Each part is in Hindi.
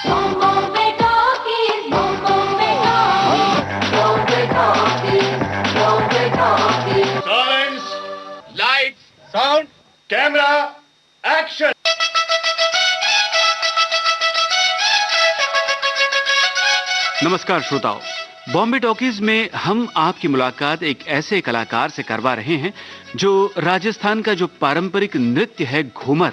Bombay Talkies, Bombay Talkies, Bombay Talkies, Bombay Talkies. Silence, lights, sound, camera, action. नमस्कार श्रोताओ, बॉम्बे टॉकीज में हम आपकी मुलाकात एक ऐसे कलाकार से करवा रहे हैं जो राजस्थान का जो पारंपरिक नृत्य है घूमर,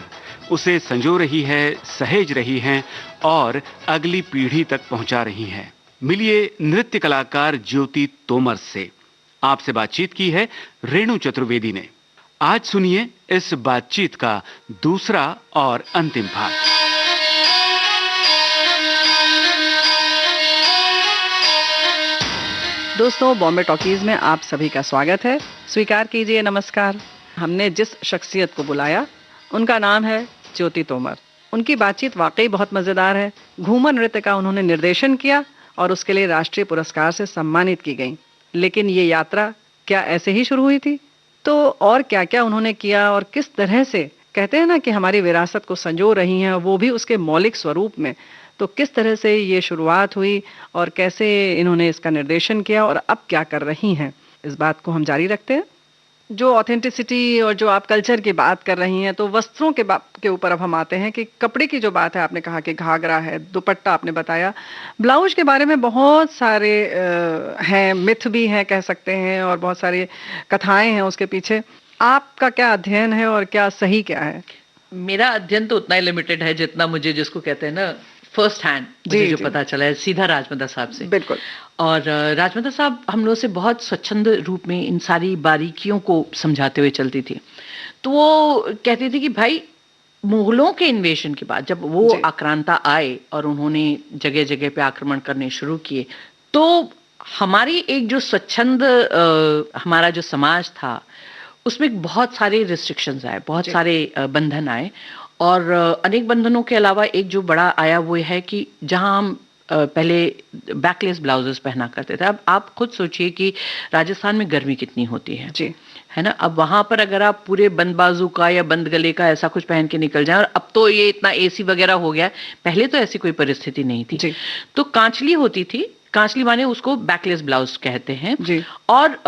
उसे संजो रही है, सहेज रही हैं और अगली पीढ़ी तक पहुंचा रही हैं। मिलिए नृत्य कलाकार ज्योति तोमर से। आपसे बातचीत की है रेणु चतुर्वेदी ने। आज सुनिए इस बातचीत का दूसरा और अंतिम भाग। दोस्तों, बॉम्बे टॉकीज में आप सभी का स्वागत है। स्वीकार कीजिए नमस्कार। हमने जिस शख्सियत को बुलाया उनका नाम है ज्योति तोमर। उनकी बातचीत वाकई बहुत मज़ेदार है। घूमर नृत्य का उन्होंने निर्देशन किया और उसके लिए राष्ट्रीय पुरस्कार से सम्मानित की गई। लेकिन ये यात्रा क्या ऐसे ही शुरू हुई थी? तो और क्या क्या उन्होंने किया और किस तरह से, कहते हैं ना कि हमारी विरासत को संजो रही हैं, वो भी उसके मौलिक स्वरूप में। तो किस तरह से ये शुरुआत हुई और कैसे इन्होंने इसका निर्देशन किया और अब क्या कर रही हैं, इस बात को हम जारी रखते हैं। जो ऑथेंटिसिटी और जो आप कल्चर की बात कर रही हैं, तो वस्त्रों के ऊपर अब हम आते हैं कि कपड़े की जो बात है, आपने कहा कि घाघरा है, दुपट्टा आपने बताया, ब्लाउज के बारे में बहुत सारे हैं, मिथ भी हैं कह सकते हैं, और बहुत सारी कथाएं हैं उसके पीछे। आपका क्या अध्ययन है और क्या सही क्या है? मेरा अध्ययन तो उतना ही लिमिटेड है जितना मुझे, जिसको कहते हैं ना, फर्स्ट हैंड मुझे जो पता चला है सीधा राजमाता साहब से। बिल्कुल। और राजमाता साहब हम लोग से बहुत स्वच्छंद रूप में इन सारी बारीकियों को समझाते हुए चलती थी। तो वो कहती थी कि भाई, मुगलों के इन्वेशन के बाद जब वो आक्रांता आए और उन्होंने जगह जगह पे आक्रमण करने शुरू किए, तो हमारी एक जो स्वच्छंद हमारा जो समाज था, उसमें बहुत सारे रिस्ट्रिक्शंस आए, बहुत सारे बंधन आए। और अनेक बंधनों के अलावा एक जो बड़ा आया वो है कि जहां हम पहले बैकलेस ब्लाउजेस पहना करते थे। अब आप खुद सोचिए कि राजस्थान में गर्मी कितनी होती है जी, है ना। अब वहां पर अगर आप पूरे बंद बाजू का या बंद गले का ऐसा कुछ पहन के निकल जाएं, और अब तो ये इतना एसी वगैरह हो गया, पहले तो ऐसी कोई परिस्थिति नहीं थी जी। तो कांचली होती थी, कांचली माने उसको बैकलेस ब्लाउज कहते हैं जी। और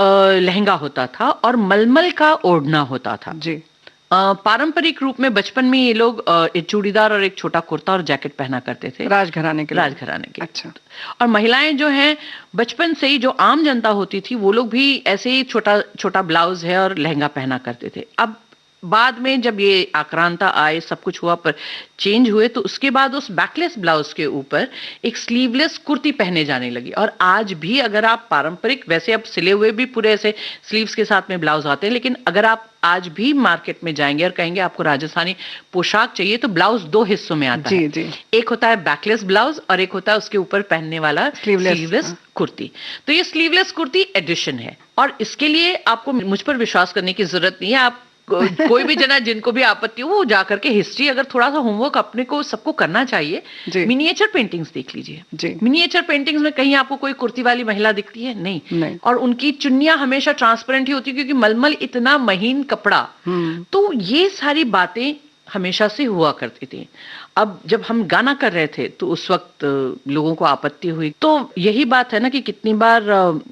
लहंगा होता था और मलमल का ओढ़ना होता था जी। पारंपरिक रूप में बचपन में ये लोग एक चूड़ीदार और एक छोटा कुर्ता और जैकेट पहना करते थे, राजघराने के। अच्छा। और महिलाएं जो हैं, बचपन से ही जो आम जनता होती थी, वो लोग भी ऐसे ही छोटा छोटा ब्लाउज है और लहंगा पहना करते थे। अब बाद में जब ये आक्रांता आए, सब कुछ हुआ, पर चेंज हुए, तो उसके बाद उस बैकलेस ब्लाउज के ऊपर एक स्लीवलेस कुर्ती पहने जाने लगी। और आज भी अगर आप पारंपरिक, वैसे अब सिले हुए भी पूरे ऐसे स्लीव्स के साथ में ब्लाउज आते हैं, लेकिन अगर आप आज भी मार्केट में जाएंगे और कहेंगे आपको राजस्थानी पोशाक चाहिए, तो ब्लाउज दो हिस्सों में आता है जी। एक होता है बैकलेस ब्लाउज और एक होता है उसके ऊपर पहनने वाला स्लीवलेस कुर्ती। तो ये स्लीवलेस कुर्ती एडिशन है, और इसके लिए आपको मुझ पर विश्वास करने की जरूरत नहीं है। आप कोई भी जना जिनको भी आपत्ति हो, वो जाकर के हिस्ट्री, अगर थोड़ा सा होमवर्क अपने को सबको करना चाहिए, मिनिएचर पेंटिंग्स देख लीजिए। मिनिएचर पेंटिंग्स में कहीं आपको कोई कुर्ती वाली महिला दिखती है? नहीं। और उनकी चुन्नियां हमेशा ट्रांसपेरेंट ही होती है, क्योंकि मलमल इतना महीन कपड़ा। तो ये सारी बातें हमेशा से हुआ करती थी। अब जब हम गाना कर रहे थे तो उस वक्त लोगों को आपत्ति हुई। तो यही बात है ना कि कितनी बार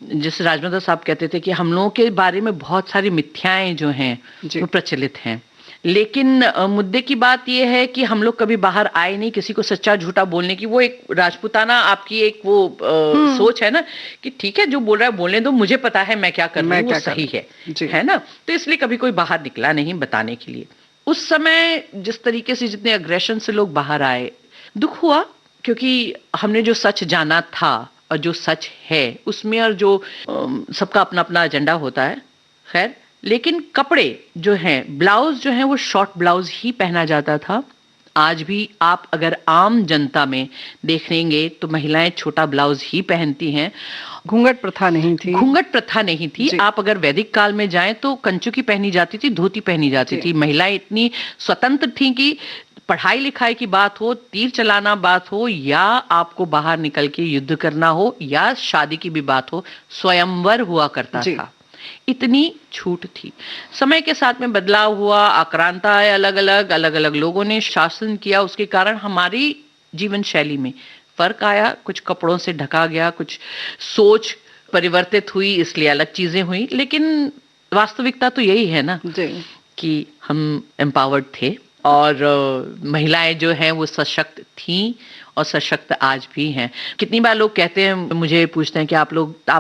जैसे राजमाता साहब कहते थे कि हम लोगों के बारे में बहुत सारी मिथ्याएं जो हैं वो प्रचलित हैं, लेकिन मुद्दे की बात यह है कि हम लोग कभी बाहर आए नहीं किसी को सच्चा झूठा बोलने की। वो एक राजपूताना आपकी एक वो सोच है ना कि ठीक है, जो बोल रहा है बोलने दो, मुझे पता है मैं क्या कर रहा हूँ, वो सही है ना। तो इसलिए कभी कोई बाहर निकला नहीं बताने के लिए। उस समय जिस तरीके से, जितने अग्रेशन से लोग बाहर आए, दुख हुआ, क्योंकि हमने जो सच जाना था और जो सच है उसमें, और जो सबका अपना अपना एजेंडा होता है, खैर, लेकिन कपड़े जो हैं, ब्लाउज जो हैं, वो शॉर्ट ब्लाउज ही पहना जाता था। आज भी आप अगर आम जनता में देखेंगे तो महिलाएं छोटा ब्लाउज ही पहनती हैं। घूंघट प्रथा नहीं थी। आप अगर वैदिक काल में जाएं तो कंचुकी पहनी जाती थी, धोती पहनी जाती थी। महिलाएं इतनी स्वतंत्र थी कि पढ़ाई लिखाई की बात हो, तीर चलाना बात हो, या आपको बाहर निकल के युद्ध करना हो, या शादी की भी बात हो, स्वयंवर हुआ करता था। इतनी छूट थी। समय के साथ में बदलाव हुआ, आक्रांता आए, अलग अलग लोगों ने शासन किया, उसके कारण हमारी जीवन शैली में फर्क आया, कुछ कपड़ों से ढका गया, कुछ सोच परिवर्तित हुई, इसलिए अलग चीजें हुई, लेकिन वास्तविकता तो यही है ना जी। कि हम एम्पावर्ड थे और महिलाएं जो हैं वो सशक्त थीं और सशक्त आज भी हैं। कितनी बार लोग कहते हैं, मुझे पूछते हैं कि आप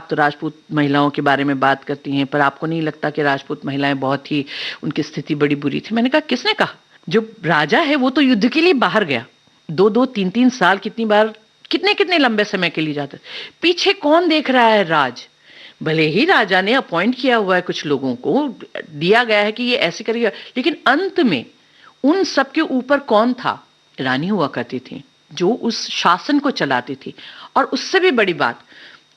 तो राजपूत महिलाओं के बारे में बात करती हैं, पर आपको नहीं लगता कि राजपूत महिलाएं बहुत ही, उनकी स्थिति बड़ी बुरी थी? मैंने कहा किसने कहा? जो राजा है वो तो युद्ध के लिए बाहर गया, 2-2, 3-3 साल, कितनी बार, कितने लंबे समय के लिए जाते, पीछे कौन देख रहा है राज? भले ही राजा ने अपॉइंट किया हुआ है, कुछ लोगों को दिया गया है कि ये ऐसे करेगा, लेकिन अंत में उन सबके ऊपर कौन था? रानी हुआ करती थी जो उस शासन को चलाती थी। और उससे भी बड़ी बात,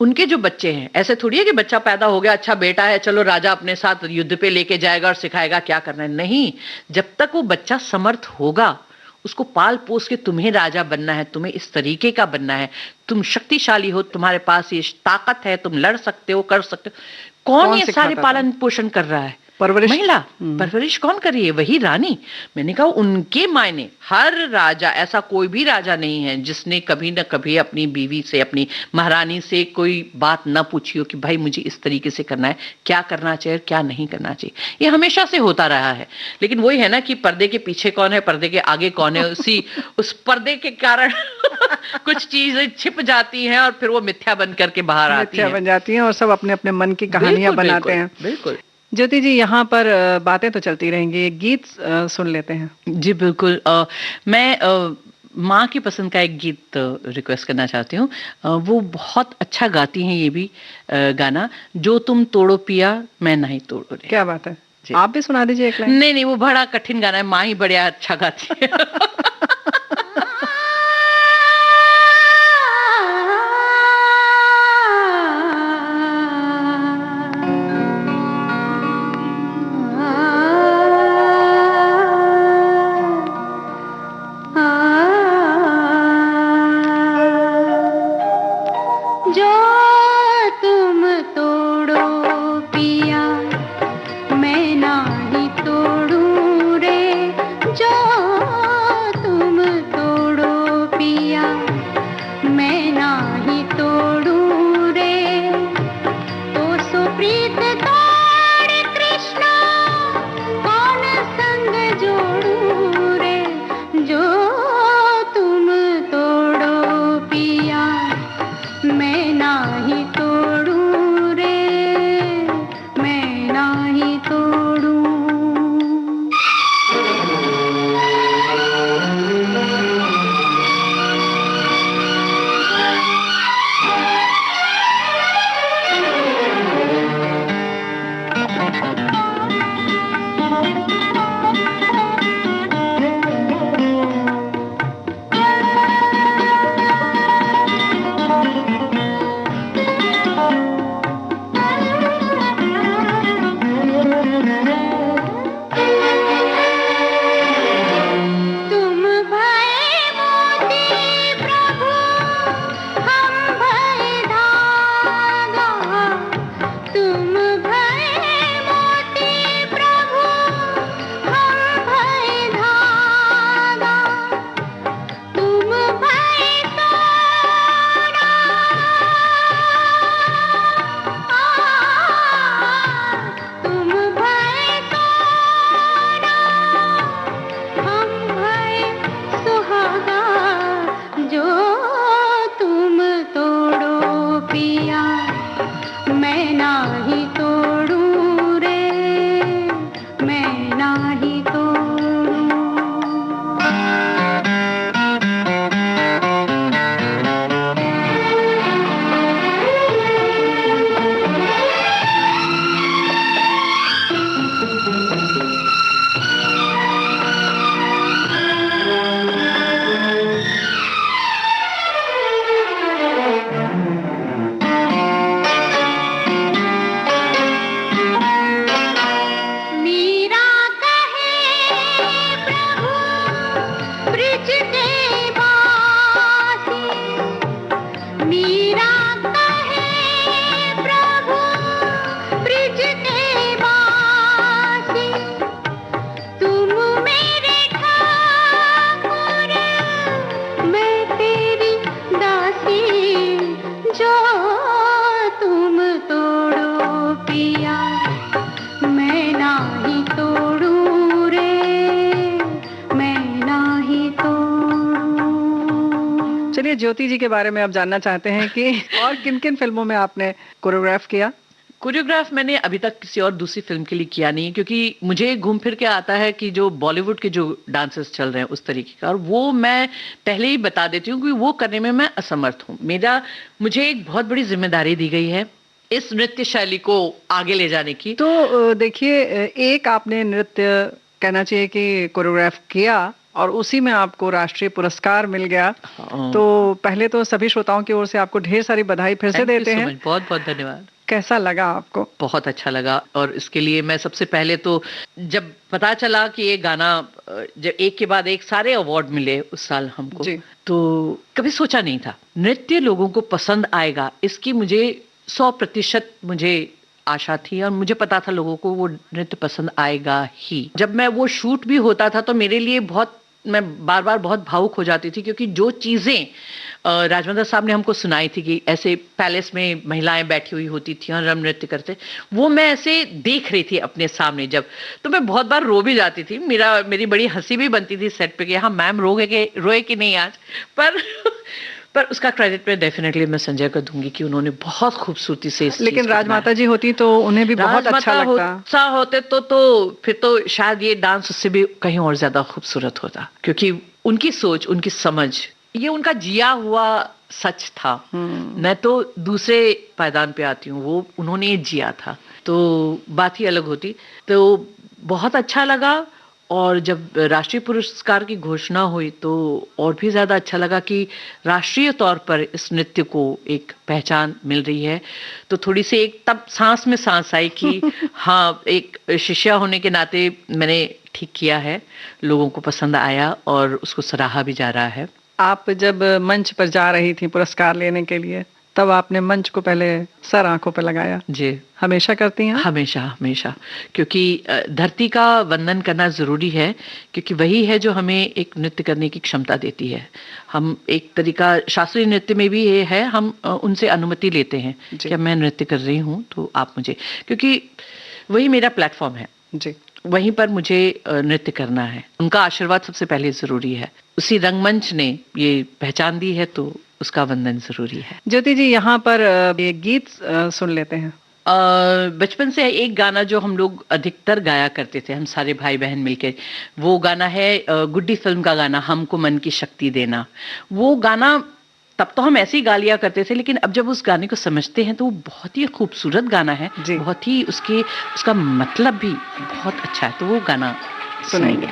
उनके जो बच्चे हैं, ऐसे थोड़ी है कि बच्चा पैदा हो गया, अच्छा बेटा है, चलो राजा अपने साथ युद्ध पे लेके जाएगा और सिखाएगा क्या करना है। नहीं, जब तक वो बच्चा समर्थ होगा, उसको पाल पोस के तुम्हें राजा बनना है, तुम्हें इस तरीके का बनना है, तुम शक्तिशाली हो, तुम्हारे पास ये ताकत है, तुम लड़ सकते हो, कर सकते हो। कौन ये सारे पालन पोषण कर रहा है? परवरिश। महिला। परवरिश कौन कर रही है? वही रानी। मैंने कहा उनके मायने, हर राजा, ऐसा कोई भी राजा नहीं है जिसने कभी न कभी अपनी बीवी से, अपनी महारानी से कोई बात न पूछी हो कि भाई मुझे इस तरीके से करना है, क्या करना चाहिए, क्या नहीं करना चाहिए। ये हमेशा से होता रहा है। लेकिन वही है ना कि पर्दे के पीछे कौन है, पर्दे के आगे कौन है, उस पर्दे के कारण कुछ चीजें छिप जाती हैं और फिर वो मिथ्या बन करके बाहर आती मिथ्या बन जाती हैं और सब अपने अपने मन की कहानियां बनाते हैं। बिल्कुल। ज्योति जी, यहाँ पर बातें तो चलती रहेंगी, एक गीत सुन लेते हैं। जी बिल्कुल। मैं माँ की पसंद का एक गीत रिक्वेस्ट करना चाहती हूँ। वो बहुत अच्छा गाती हैं ये भी गाना, जो तुम तोड़ो पिया मैं नहीं तोड़ो रे। क्या बात है, आप भी सुना दीजिए एक लाइन। नहीं, वो बड़ा कठिन गाना है, माँ ही बड़ा अच्छा गाती है। जो तुम तोड़ो पिया मैं नाही तोड़ू रे, जो चलिए, ज्योति जी के बारे में अब जानना चाहते हैं कि और किन किन फिल्मों में आपने कोरियोग्राफ किया? कोरियोग्राफ मैंने अभी तक किसी और दूसरी फिल्म के लिए किया नहीं, क्योंकि मुझे घूम फिर के आता है कि जो बॉलीवुड के जो डांसेस चल रहे हैं उस तरीके का, और वो मैं पहले ही बता देती हूँ कि वो करने में मैं असमर्थ हूँ। मुझे एक बहुत बड़ी जिम्मेदारी दी गई है इस नृत्य शैली को आगे ले जाने की। तो देखिए, एक आपने नृत्य कहना चाहिए कि कोरियोग्राफ किया और उसी में आपको राष्ट्रीय पुरस्कार मिल गया। तो पहले तो सभी श्रोताओं की ओर से आपको ढेर सारी बधाई फिर से देते हैं। बहुत बहुत धन्यवाद। कैसा लगा आपको? बहुत अच्छा लगा, और इसके लिए मैं सबसे पहले तो जब पता चला कि ये गाना, जब एक के बाद एक सारे अवार्ड मिले उस साल हमको, तो कभी सोचा नहीं था नृत्य लोगों को पसंद आएगा, इसकी मुझे 100% मुझे आशा थी, और मुझे पता था लोगों को वो नृत्य पसंद आएगा ही। जब मैं वो शूट भी होता था तो मेरे लिए मैं बार बार बहुत भावुक हो जाती थी, क्योंकि जो चीजें राजमंद्र साहब ने हमको सुनाई थी कि ऐसे पैलेस में महिलाएं बैठी हुई होती थी और हम नृत्य करते, वो मैं ऐसे देख रही थी अपने सामने जब, तो मैं बहुत बार रो भी जाती थी। मेरी बड़ी हंसी भी बनती थी सेट पे कि हाँ मैम रोए कि नहीं आज, पर उसका क्रेडिट मैं डेफिनेटली मैं संजय को दूंगी कि उन्होंने बहुत खूबसूरती से इस लेकिन राजमाता जी होती तो उन्हें भी बहुत अच्छा लगता। होते तो फिर तो शायद ये डांस उससे भी कहीं और ज्यादा खूबसूरत होता, क्योंकि उनकी सोच, उनकी समझ, ये उनका जिया हुआ सच था। मैं तो दूसरे पायदान पे आती हूँ, वो उन्होंने ये जिया था, तो बात ही अलग होती। तो बहुत अच्छा लगा, और जब राष्ट्रीय पुरस्कार की घोषणा हुई तो और भी ज्यादा अच्छा लगा कि राष्ट्रीय तौर पर इस नृत्य को एक पहचान मिल रही है। तो थोड़ी सी एक तब सांस में सांस आई कि हाँ, एक शिष्या होने के नाते मैंने ठीक किया है, लोगों को पसंद आया और उसको सराहा भी जा रहा है। आप जब मंच पर जा रही थी पुरस्कार लेने के लिए, तब आपने मंच को पहले सर आंखों पर लगाया? जी, हमेशा करती हैं? हमेशा, क्योंकि धरती का वंदन करना जरूरी है, क्योंकि वही है जो हमें एक नृत्य करने की क्षमता देती है। हम एक तरीका शास्त्रीय नृत्य में भी ये है, हम उनसे अनुमति लेते हैं कि मैं नृत्य कर रही हूँ तो आप मुझे, क्योंकि वही मेरा प्लेटफॉर्म है जी, वहीं पर मुझे नृत्य करना है। उनका आशीर्वाद सबसे पहले जरूरी है, उसी रंगमंच ने ये पहचान दी है तो उसका वंदन जरूरी है। ज्योति जी, यहाँ पर ये गीत सुन लेते हैं। बचपन से एक गाना जो हम लोग अधिकतर गाया करते थे, हम सारे भाई बहन मिलके, वो गाना है गुड्डी फिल्म का गाना, हमको मन की शक्ति देना। वो गाना तब तो हम ऐसे ही गा लिया करते थे, लेकिन अब जब उस गाने को समझते हैं तो वो बहुत ही खूबसूरत गाना है, बहुत ही उसका मतलब भी बहुत अच्छा है। तो वो गाना सुनाएंगे।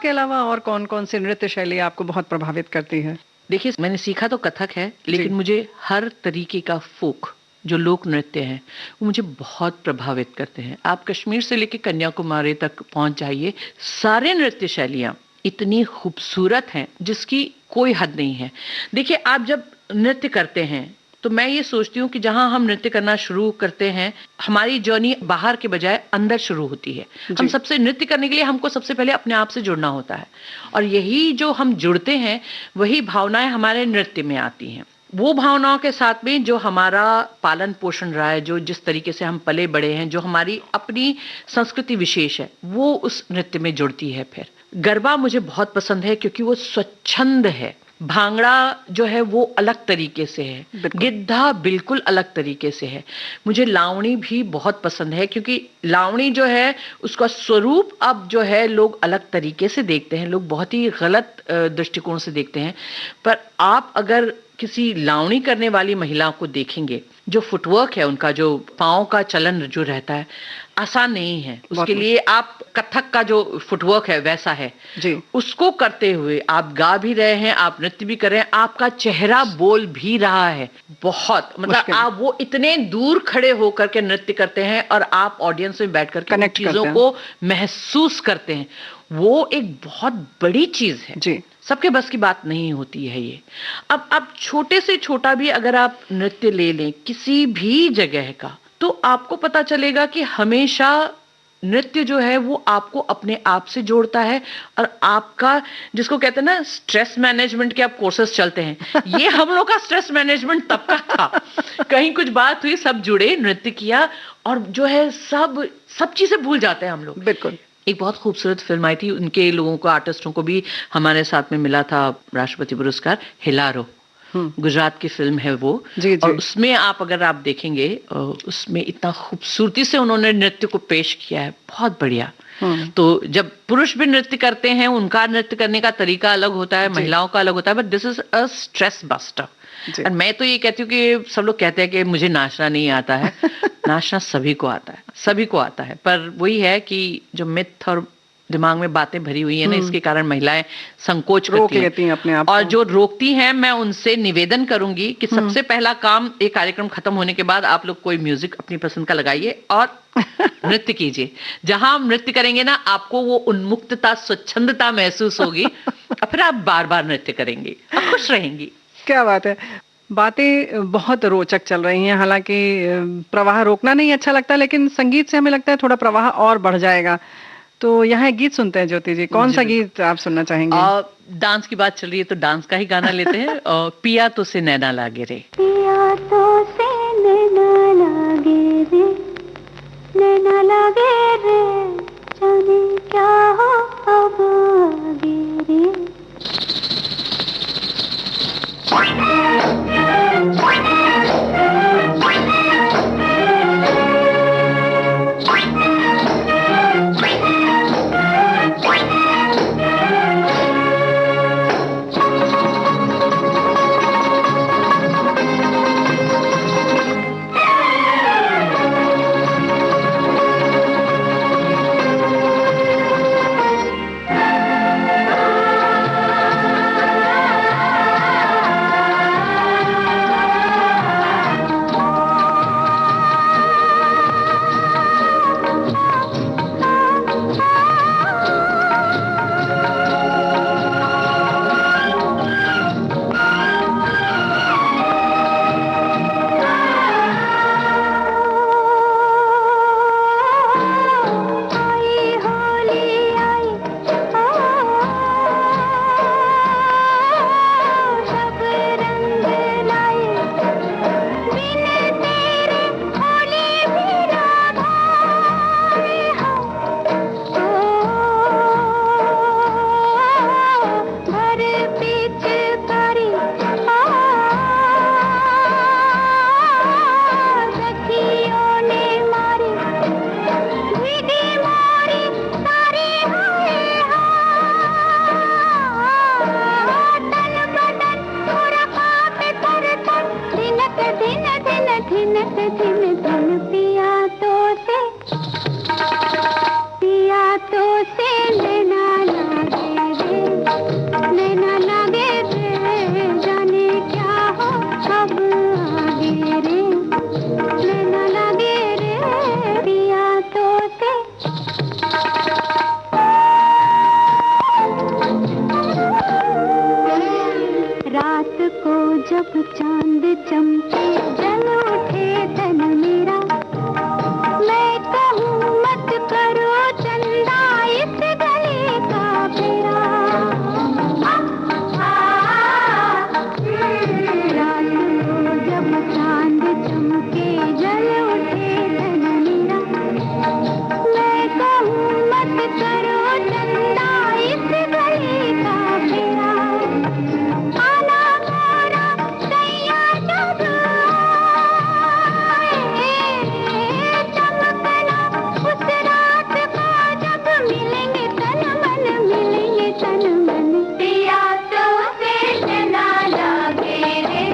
इसके अलावा और कौन कौन सी नृत्य शैली आपको बहुत प्रभावित करती है? देखिए, मैंने सीखा तो कथक है, लेकिन मुझे हर तरीके का फोक जो लोक नृत्य हैं वो मुझे बहुत प्रभावित करते हैं। आप कश्मीर से लेकर कन्याकुमारी तक पहुंच जाइए, सारे नृत्य शैलियां इतनी खूबसूरत हैं जिसकी कोई हद नहीं है। देखिए, आप जब नृत्य करते हैं तो मैं ये सोचती हूँ कि जहां हम नृत्य करना शुरू करते हैं, हमारी जर्नी बाहर के बजाय अंदर शुरू होती है। हम सबसे नृत्य करने के लिए हमको सबसे पहले अपने आप से जुड़ना होता है, और यही जो हम जुड़ते हैं वही भावनाएं हमारे नृत्य में आती हैं। वो भावनाओं के साथ में जो हमारा पालन पोषण रहा है, जो जिस तरीके से हम पले बड़े हैं, जो हमारी अपनी संस्कृति विशेष है, वो उस नृत्य में जुड़ती है। फिर गरबा मुझे बहुत पसंद है क्योंकि वो स्वच्छंद है। भांगड़ा जो है वो अलग तरीके से है, गिद्धा बिल्कुल अलग तरीके से है। मुझे लावणी भी बहुत पसंद है क्योंकि लावणी जो है उसका स्वरूप अब जो है लोग अलग तरीके से देखते हैं, लोग बहुत ही गलत दृष्टिकोण से देखते हैं। पर आप अगर किसी लावणी करने वाली महिला को देखेंगे, जो फुटवर्क है उनका, जो पाँव का चलन जो रहता है, आसान नहीं है। उसके लिए आप कथक का जो फुटवर्क है वैसा है जी। उसको करते हुए आप गा भी रहे हैं, आप नृत्य भी कर रहे हैं, आपका चेहरा बोल भी रहा है। बहुत मतलब आप वो इतने दूर खड़े होकर के नृत्य करते हैं और आप ऑडियंस में बैठ करके चीजों को महसूस करते हैं। वो एक बहुत बड़ी चीज है जी, सबके बस की बात नहीं होती है ये। अब छोटे से छोटा भी अगर आप नृत्य ले लें किसी भी जगह का, तो आपको पता चलेगा कि हमेशा नृत्य जो है वो आपको अपने आप से जोड़ता है। और आपका, जिसको कहते हैं ना स्ट्रेस मैनेजमेंट के आप कोर्सेस चलते हैं, ये हम लोग का स्ट्रेस मैनेजमेंट तब का था। कहीं कुछ बात हुई, सब जुड़े, नृत्य किया, और जो है सब चीजें भूल जाते हैं हम लोग। बिल्कुल। एक बहुत खूबसूरत फिल्म आई थी, उनके लोगों को, आर्टिस्टों को भी हमारे साथ में मिला था राष्ट्रपति पुरस्कार, हिलारो। गुजरात की फिल्म है वो जी। और उसमें आप अगर आप देखेंगे, उसमें इतना खूबसूरती से उन्होंने नृत्य को पेश किया है, बहुत बढ़िया। तो जब पुरुष भी नृत्य करते हैं, उनका नृत्य करने का तरीका अलग होता है, महिलाओं का अलग होता है, but this is a stress buster. और मैं तो ये कहती हूँ कि सब लोग कहते हैं कि मुझे नाचना नहीं आता है। नाचना सभी को आता है, सभी को आता है, पर वही है कि जो मिथ और दिमाग में बातें भरी हुई है ना, इसके कारण महिलाएं संकोच करती हैं अपने आप। और जो रोकती हैं, मैं उनसे निवेदन करूंगी कि सबसे पहला काम, एक कार्यक्रम खत्म होने के बाद आप लोग कोई म्यूजिक अपनी पसंद का लगाइए और नृत्य कीजिए। जहां हम नृत्य करेंगे ना, आपको वो उन्मुक्तता, स्वच्छंदता महसूस होगी, और फिर आप बार बार नृत्य करेंगे, आप खुश रहेंगी। क्या बात है। बातें बहुत रोचक चल रही हैं। हालांकि प्रवाह रोकना नहीं अच्छा लगता, लेकिन संगीत से हमें लगता है थोड़ा प्रवाह और बढ़ जाएगा। तो यहाँ एक गीत सुनते हैं ज्योति जी। कौन सा गीत आप सुनना चाहेंगे? डांस की बात चल रही है तो डांस का ही गाना लेते हैं। पिया तो से नैना लागे रे, पिया तो से नैना लागे रे, नैना लागे रे, जाने क्या हो अब आगे रे। पिया तो से नैना लागे चांद चमके जल उठे तन मेरा, मैं कहूँ मत करो चंदा इस गले का फेरा। रात को जब चांद चमके जल उठे तन मेरा, मैं कहूँ मत करो चंदा इस गले का फेरा। आना मोरा सैया जब आए, चमकना उस रात को जब मिलेंगे तन मन, मिलेंगे तन मन। पिया तो से नैना लागे रे,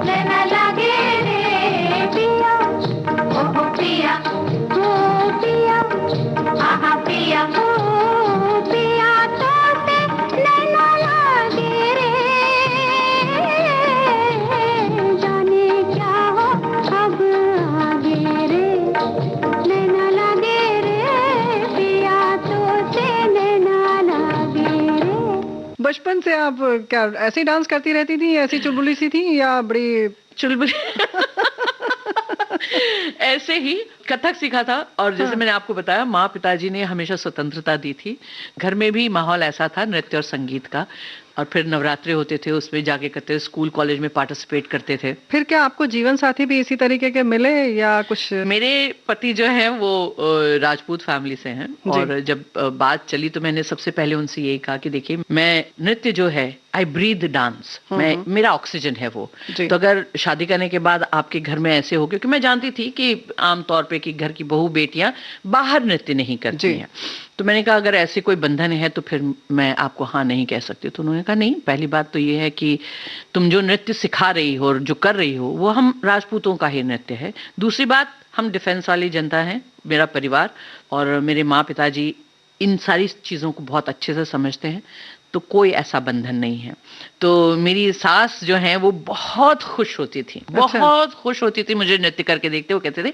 नैना लागे रे पिया, ओ पिया, ओ पिया, आहा पिया, ओ पिया तो से नैना लागे रे, जाने क्या हो अब आगे रे, नैना लागे रे पिया तो से नैना लागे रे। बचपन से आप क्या ऐसे ही डांस करती रहती थी, ऐसी चुलबुली सी थी या बड़ी चुलबुली ऐसे ही कथक सीखा था। और जैसे मैंने आपको बताया, माँ पिताजी ने हमेशा स्वतंत्रता दी थी। घर में भी माहौल ऐसा था नृत्य और संगीत का। और फिर नवरात्रे होते थे, उसमें जाके करते, स्कूल कॉलेज में पार्टिसिपेट करते थे। फिर क्या आपको जीवन साथी भी इसी तरीके के मिले या कुछ? मेरे पति जो हैं वो राजपूत फैमिली से हैं। और जब बात चली तो मैंने सबसे पहले उनसे यही कहा कि देखिए, मैं नृत्य जो है, आई ब्रीथ डांस, मैं मेरा ऑक्सीजन है वो। तो अगर शादी करने के बाद आपके घर में ऐसे हो, क्योंकि मैं जानती थी कि आमतौर पे कि घर की बहू बेटियां बाहर नृत्य नहीं करती हैं, तो मैंने कहा अगर ऐसे कोई बंधन है तो फिर मैं आपको हाँ नहीं कह सकती। तो उन्होंने कहा नहीं, पहली बात तो ये है कि तुम जो नृत्य सिखा रही हो और जो कर रही हो वो हम राजपूतों का ही नृत्य है। दूसरी बात, हम डिफेंस वाली जनता हैं, मेरा परिवार और मेरे माँ पिताजी इन सारी चीज़ों को बहुत अच्छे से समझते हैं, तो कोई ऐसा बंधन नहीं है। तो मेरी सास जो है वो बहुत खुश होती थी, बहुत खुश होती थी मुझे नृत्य करके देखते। वो कहते थे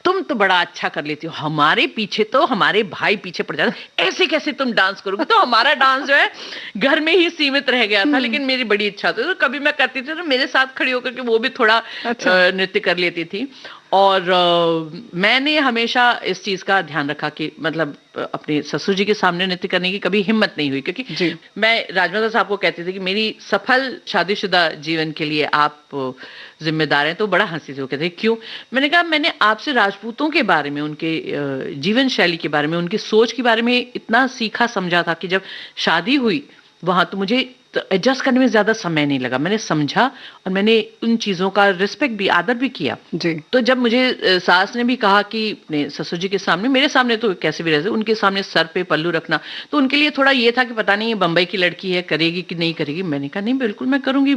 तुम तो बड़ा अच्छा कर लेती हो, हमारे पीछे तो हमारे भाई पीछे पड़ जाते, ऐसे कैसे तुम डांस करोगे। तो हमारा डांस जो है घर में ही सीमित रह गया था, लेकिन मेरी बड़ी इच्छा थी, तो कभी मैं करती थी तो मेरे साथ खड़ी होकर के वो भी थोड़ा नृत्य कर लेती थी। और मैंने हमेशा इस चीज का ध्यान रखा कि मतलब अपने ससुर जी के सामने नृत्य करने की कभी हिम्मत नहीं हुई, क्योंकि मैं राजमाता साहब को कहती थी कि मेरी सफल शादीशुदा जीवन के लिए आप जिम्मेदार हैं। तो बड़ा हंसी से वो कहते क्यों? मैंने कहा मैंने आपसे राजपूतों के बारे में, उनके जीवन शैली के बारे में, उनकी सोच के बारे में इतना सीखा समझा था कि जब शादी हुई वहां तो मुझे एडजस्ट करने में ज्यादा समय नहीं लगा। मैंने समझा और मैंने उन चीजों का रिस्पेक्ट भी, आदर भी किया जी। तो जब मुझे सास ने भी कहा कि अपने ससुर जी के सामने, मेरे सामने तो कैसे भी रहते, उनके सामने सर पे पल्लू रखना, तो उनके लिए थोड़ा ये था कि पता नहीं ये बंबई की लड़की है, करेगी कि नहीं करेगी। मैंने कहा नहीं, बिल्कुल मैं करूंगी।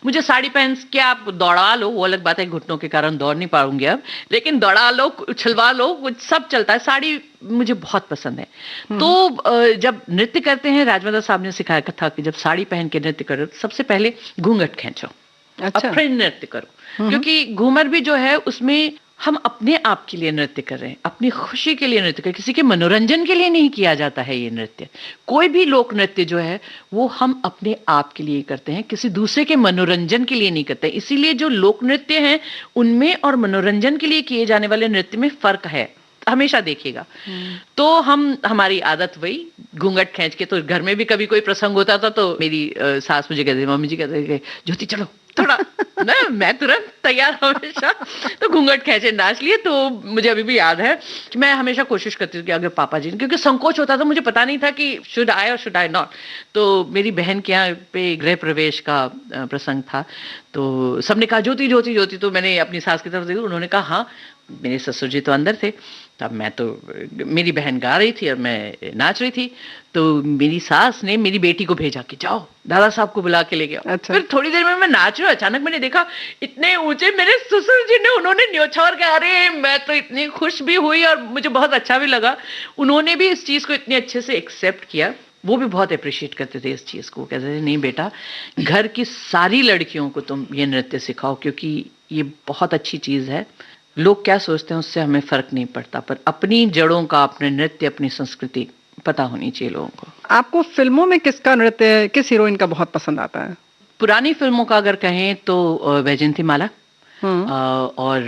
मुझे साड़ी पहन के आप दौड़ा लो, वो अलग बात है, घुटनों के कारण दौड़ नहीं पाऊंगी अब, लेकिन दौड़ा लो, उछलवा लो, सब चलता है। साड़ी मुझे बहुत पसंद है। तो जब नृत्य करते हैं, राजमाता साहब ने सिखाया था कि जब साड़ी पहन के नृत्य करो, सबसे पहले घूंघट खींचो, अच्छा, फिर नृत्य करो। क्योंकि घूमर भी जो है उसमें हम अपने आप के लिए नृत्य कर रहे हैं, अपनी खुशी के लिए नृत्य कर, किसी के मनोरंजन के लिए नहीं किया जाता है ये नृत्य। कोई भी लोक नृत्य जो है वो हम अपने आप के लिए करते हैं, किसी दूसरे के मनोरंजन के लिए नहीं करते। इसीलिए जो लोक नृत्य हैं उनमें और मनोरंजन के लिए किए जाने वाले नृत्य में फर्क है, हमेशा देखिएगा। तो हमारी आदत वही घूंघट खींच के, तो घर में भी कभी कोई प्रसंग होता था तो मेरी सास मुझे कहती, मम्मी जी कहते ज्योति चलो थोड़ा ना, मैं तुरंत तैयार हमेशा, तो घूंघट खींचे नाच लिए। तो मुझे अभी भी याद है कि मैं हमेशा कोशिश करती हूँ कि अगर पापा जी, क्योंकि संकोच होता था, मुझे पता नहीं था कि शुड आई और शुड आई नॉट। तो मेरी बहन के यहाँ पे गृह प्रवेश का प्रसंग था, तो सबने कहा ज्योति ज्योति ज्योति, तो मैंने अपनी सास की तरफ देखा, उन्होंने कहा हाँ। मेरे ससुर जी तो अंदर थे, तब मैं तो, मेरी बहन गा रही थी और मैं नाच रही थी। तो मेरी सास ने मेरी बेटी को भेजा कि जाओ दादा साहब को बुला के ले गया। अच्छा। फिर थोड़ी देर में मैं नाच रही हूँ, अचानक मैंने देखा इतने ऊंचे मेरे ससुर जी ने, उन्होंने न्योछावर के, अरे मैं तो इतनी खुश भी हुई और मुझे बहुत अच्छा भी लगा। उन्होंने भी इस चीज को इतने अच्छे से एक्सेप्ट किया, वो भी बहुत अप्रिशिएट करते थे इस चीज को। कहते थे नहीं बेटा, घर की सारी लड़कियों को तुम ये नृत्य सिखाओ, क्योंकि ये बहुत अच्छी चीज है। लोग क्या सोचते हैं उससे हमें फर्क नहीं पड़ता, पर अपनी जड़ों का, अपने नृत्य, अपनी संस्कृति पता होनी चाहिए लोगों को। आपको फिल्मों में किसका नृत्य, किस हीरोइन का बहुत पसंद आता है? पुरानी फिल्मों का अगर कहें तो वैजयंती माला और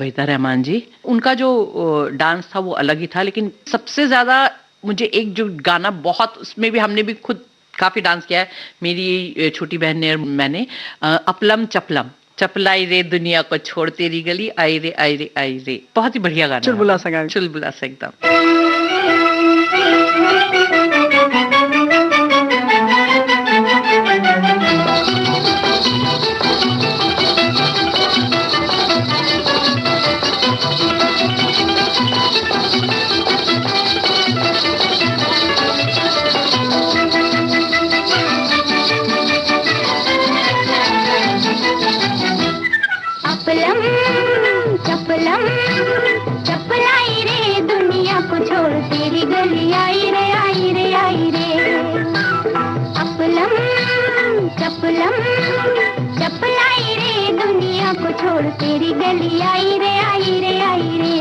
वहीदा रहमान जी, उनका जो डांस था वो अलग ही था। लेकिन सबसे ज्यादा मुझे एक जो गाना बहुत, उसमें भी हमने भी खुद काफी डांस किया है, मेरी छोटी बहन ने और मैंने, अपलम चपलम, चपलाई रे दुनिया को छोड़ तेरी गली, आई रे आई रे आई रे, बहुत ही बढ़िया गाना, चुलबुला सा गाना, चुलबुला सा एकदम। चपलम चपलाई रे दुनिया को छोड़ तेरी गली, आई रे आई रे आई रे। अपलम चपलम चपलाई रे दुनिया को छोड़ तेरी गली, आई रे आई रे आई रे।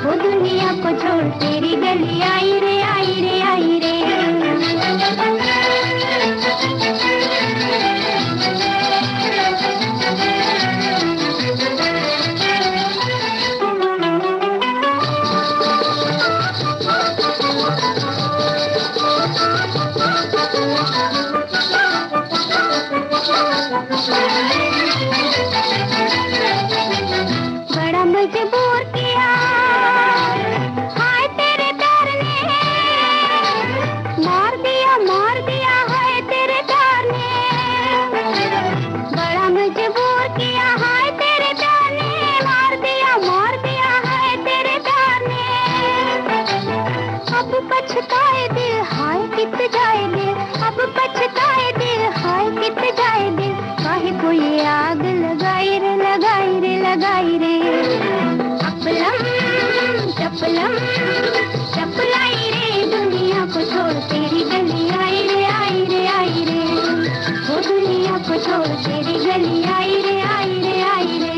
वो दुनिया को छोड़ तेरी गली, आई रे आई रे आई रे। बड़ा मजबूर किया हाय तेरे प्यार ने, मार दिया हाय तेरे प्यार ने। बड़ा मजबूर किया हाय तेरे प्यार ने, मार दिया हाय तेरे प्यार ने। अब पछताए दिल हाय कित जाए दिल, अब पछताए दिल हाय कित जाए दिल। काहे को ये आग लगाई रे लगाई रे लगाई रे। अपलम चपलम चपलाई रे दुनिया को छोड़ तेरी गली, आई रे आई रे आई रे। वो दुनिया को छोड़ तेरी गली, आई रे आई रे आई रे।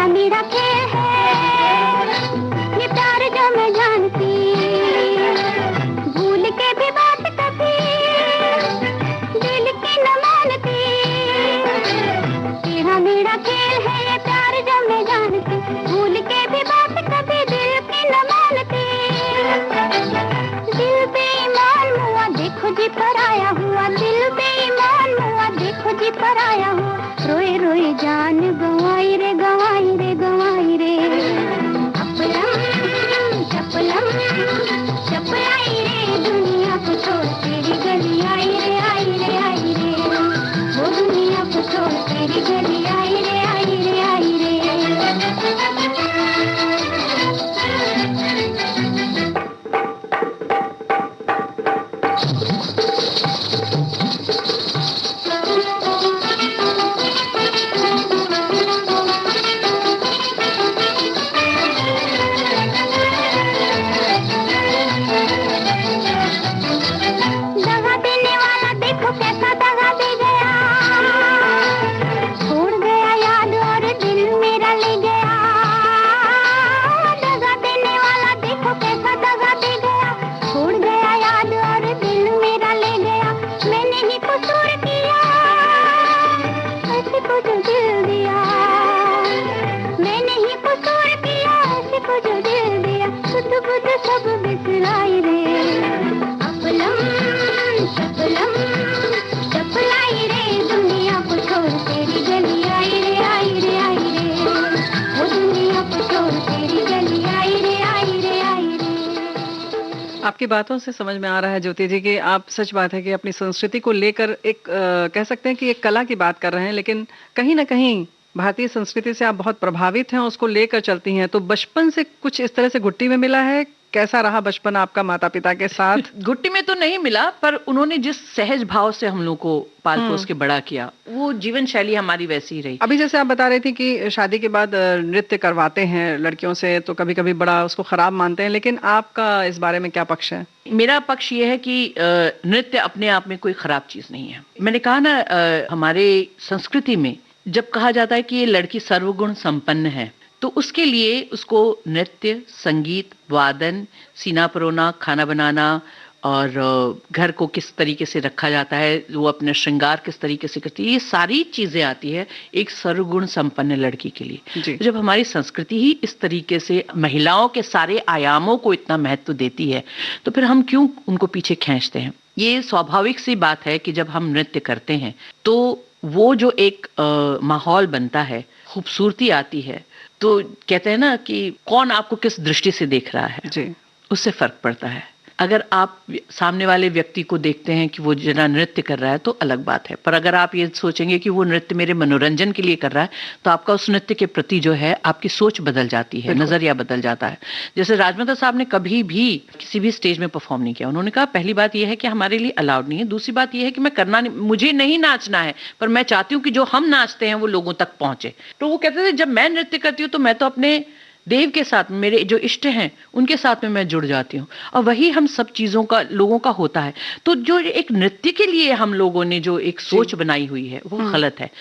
मेरा खेल है ये प्यार जो मैं जानती, भूल के भी बात कभी दिल की न मानती। तेरा मेरा खेल है ये प्यार जो मैं जानती, भूल के भी बात कभी दिल की न मानती। दिल बेईमान हुआ देखो जी पराया हुआ, दिल बेईमान हुआ देखो जी पराया हुआ। रोए रोए जान गंवाई रे गंवाई रे गंवाई रे। अपलम चपलम चपलाई रे दुनिया को छोड़ तेरी गली, आई रे आई रे आई रे। वो दुनिया को छोड़ तेरी गली, आई रे आई रे आई रे। दगा देने वाला देखो कैसा दगा दे गया, छोड़ गया याद और दिल मेरा ले गया। दगा देने वाला देखो कैसा दगा दे गया, छोड़ गया याद और दिल मेरा ले गया। मैंने ही कसूर किया ऐसे को जो दिल दिया, मैंने ही कसूर किया ऐसे को जो दिल दिया। सुध बुध सब बिसराई रे। अपलम चपलम चपलाई रे दुनिया को छोड़ तेरी गली, आई रे आई रे आई रे। वो दुनिया को छोड़ तेरी गली, आई रे आई रे आई रे। आपकी बातों से समझ में आ रहा है ज्योति जी कि आप, सच बात है कि अपनी संस्कृति को लेकर एक कह सकते हैं कि एक कला की बात कर रहे हैं, लेकिन कहीं ना कहीं भारतीय संस्कृति से आप बहुत प्रभावित हैं, उसको लेकर चलती हैं। तो बचपन से कुछ इस तरह से घुट्टी में मिला है कैसा रहा बचपन आपका माता पिता के साथ? घुट्टी में तो नहीं मिला, पर उन्होंने जिस सहज भाव से हम लोग को पाल पोस के बड़ा किया, वो जीवन शैली हमारी वैसी ही रही। अभी जैसे आप बता रहे थे कि शादी के बाद नृत्य करवाते हैं लड़कियों से, तो कभी कभी बड़ा उसको खराब मानते हैं, लेकिन आपका इस बारे में क्या पक्ष है? मेरा पक्ष ये है कि नृत्य अपने आप में कोई खराब चीज नहीं है। मैंने कहा ना, हमारे संस्कृति में जब कहा जाता है कि ये लड़की सर्वगुण संपन्न है, तो उसके लिए उसको नृत्य, संगीत, वादन, सीना परोना, खाना बनाना और घर को किस तरीके से रखा जाता है, वो अपने श्रृंगार किस तरीके से करती है, ये सारी चीजें आती है एक सर्वगुण संपन्न लड़की के लिए। जब हमारी संस्कृति ही इस तरीके से महिलाओं के सारे आयामों को इतना महत्व देती है, तो फिर हम क्यों उनको पीछे खींचते हैं? ये स्वाभाविक सी बात है कि जब हम नृत्य करते हैं तो वो जो एक माहौल बनता है, खूबसूरती आती है, तो कहते हैं ना कि कौन आपको किस दृष्टि से देख रहा है जी, उससे फर्क पड़ता है। अगर आप सामने वाले व्यक्ति को देखते हैं कि वो जना नृत्य कर रहा है तो अलग बात है, पर अगर आप ये सोचेंगे कि वो नृत्य मेरे मनोरंजन के लिए कर रहा है, तो आपका उस नृत्य के प्रति जो है आपकी सोच बदल जाती है, नजरिया बदल जाता है। जैसे राजमाता साहब ने कभी भी किसी भी स्टेज में परफॉर्म नहीं किया। उन्होंने कहा पहली बात यह है कि हमारे लिए अलाउड नहीं है, दूसरी बात यह है कि मैं करना नहीं, मुझे नहीं नाचना है, पर मैं चाहती हूँ कि जो हम नाचते हैं वो लोगों तक पहुंचे। तो वो कहते थे जब मैं नृत्य करती हूँ तो मैं तो अपने देव के साथ, मेरे जो इष्ट हैं उनके साथ में मैं जुड़ जाती हूँ, और वही हम सब चीजों का लोगों का होता है। तो जो एक नृत्य के लिए हम लोगों ने जो एक सोच बनाई हुई है वो गलत है।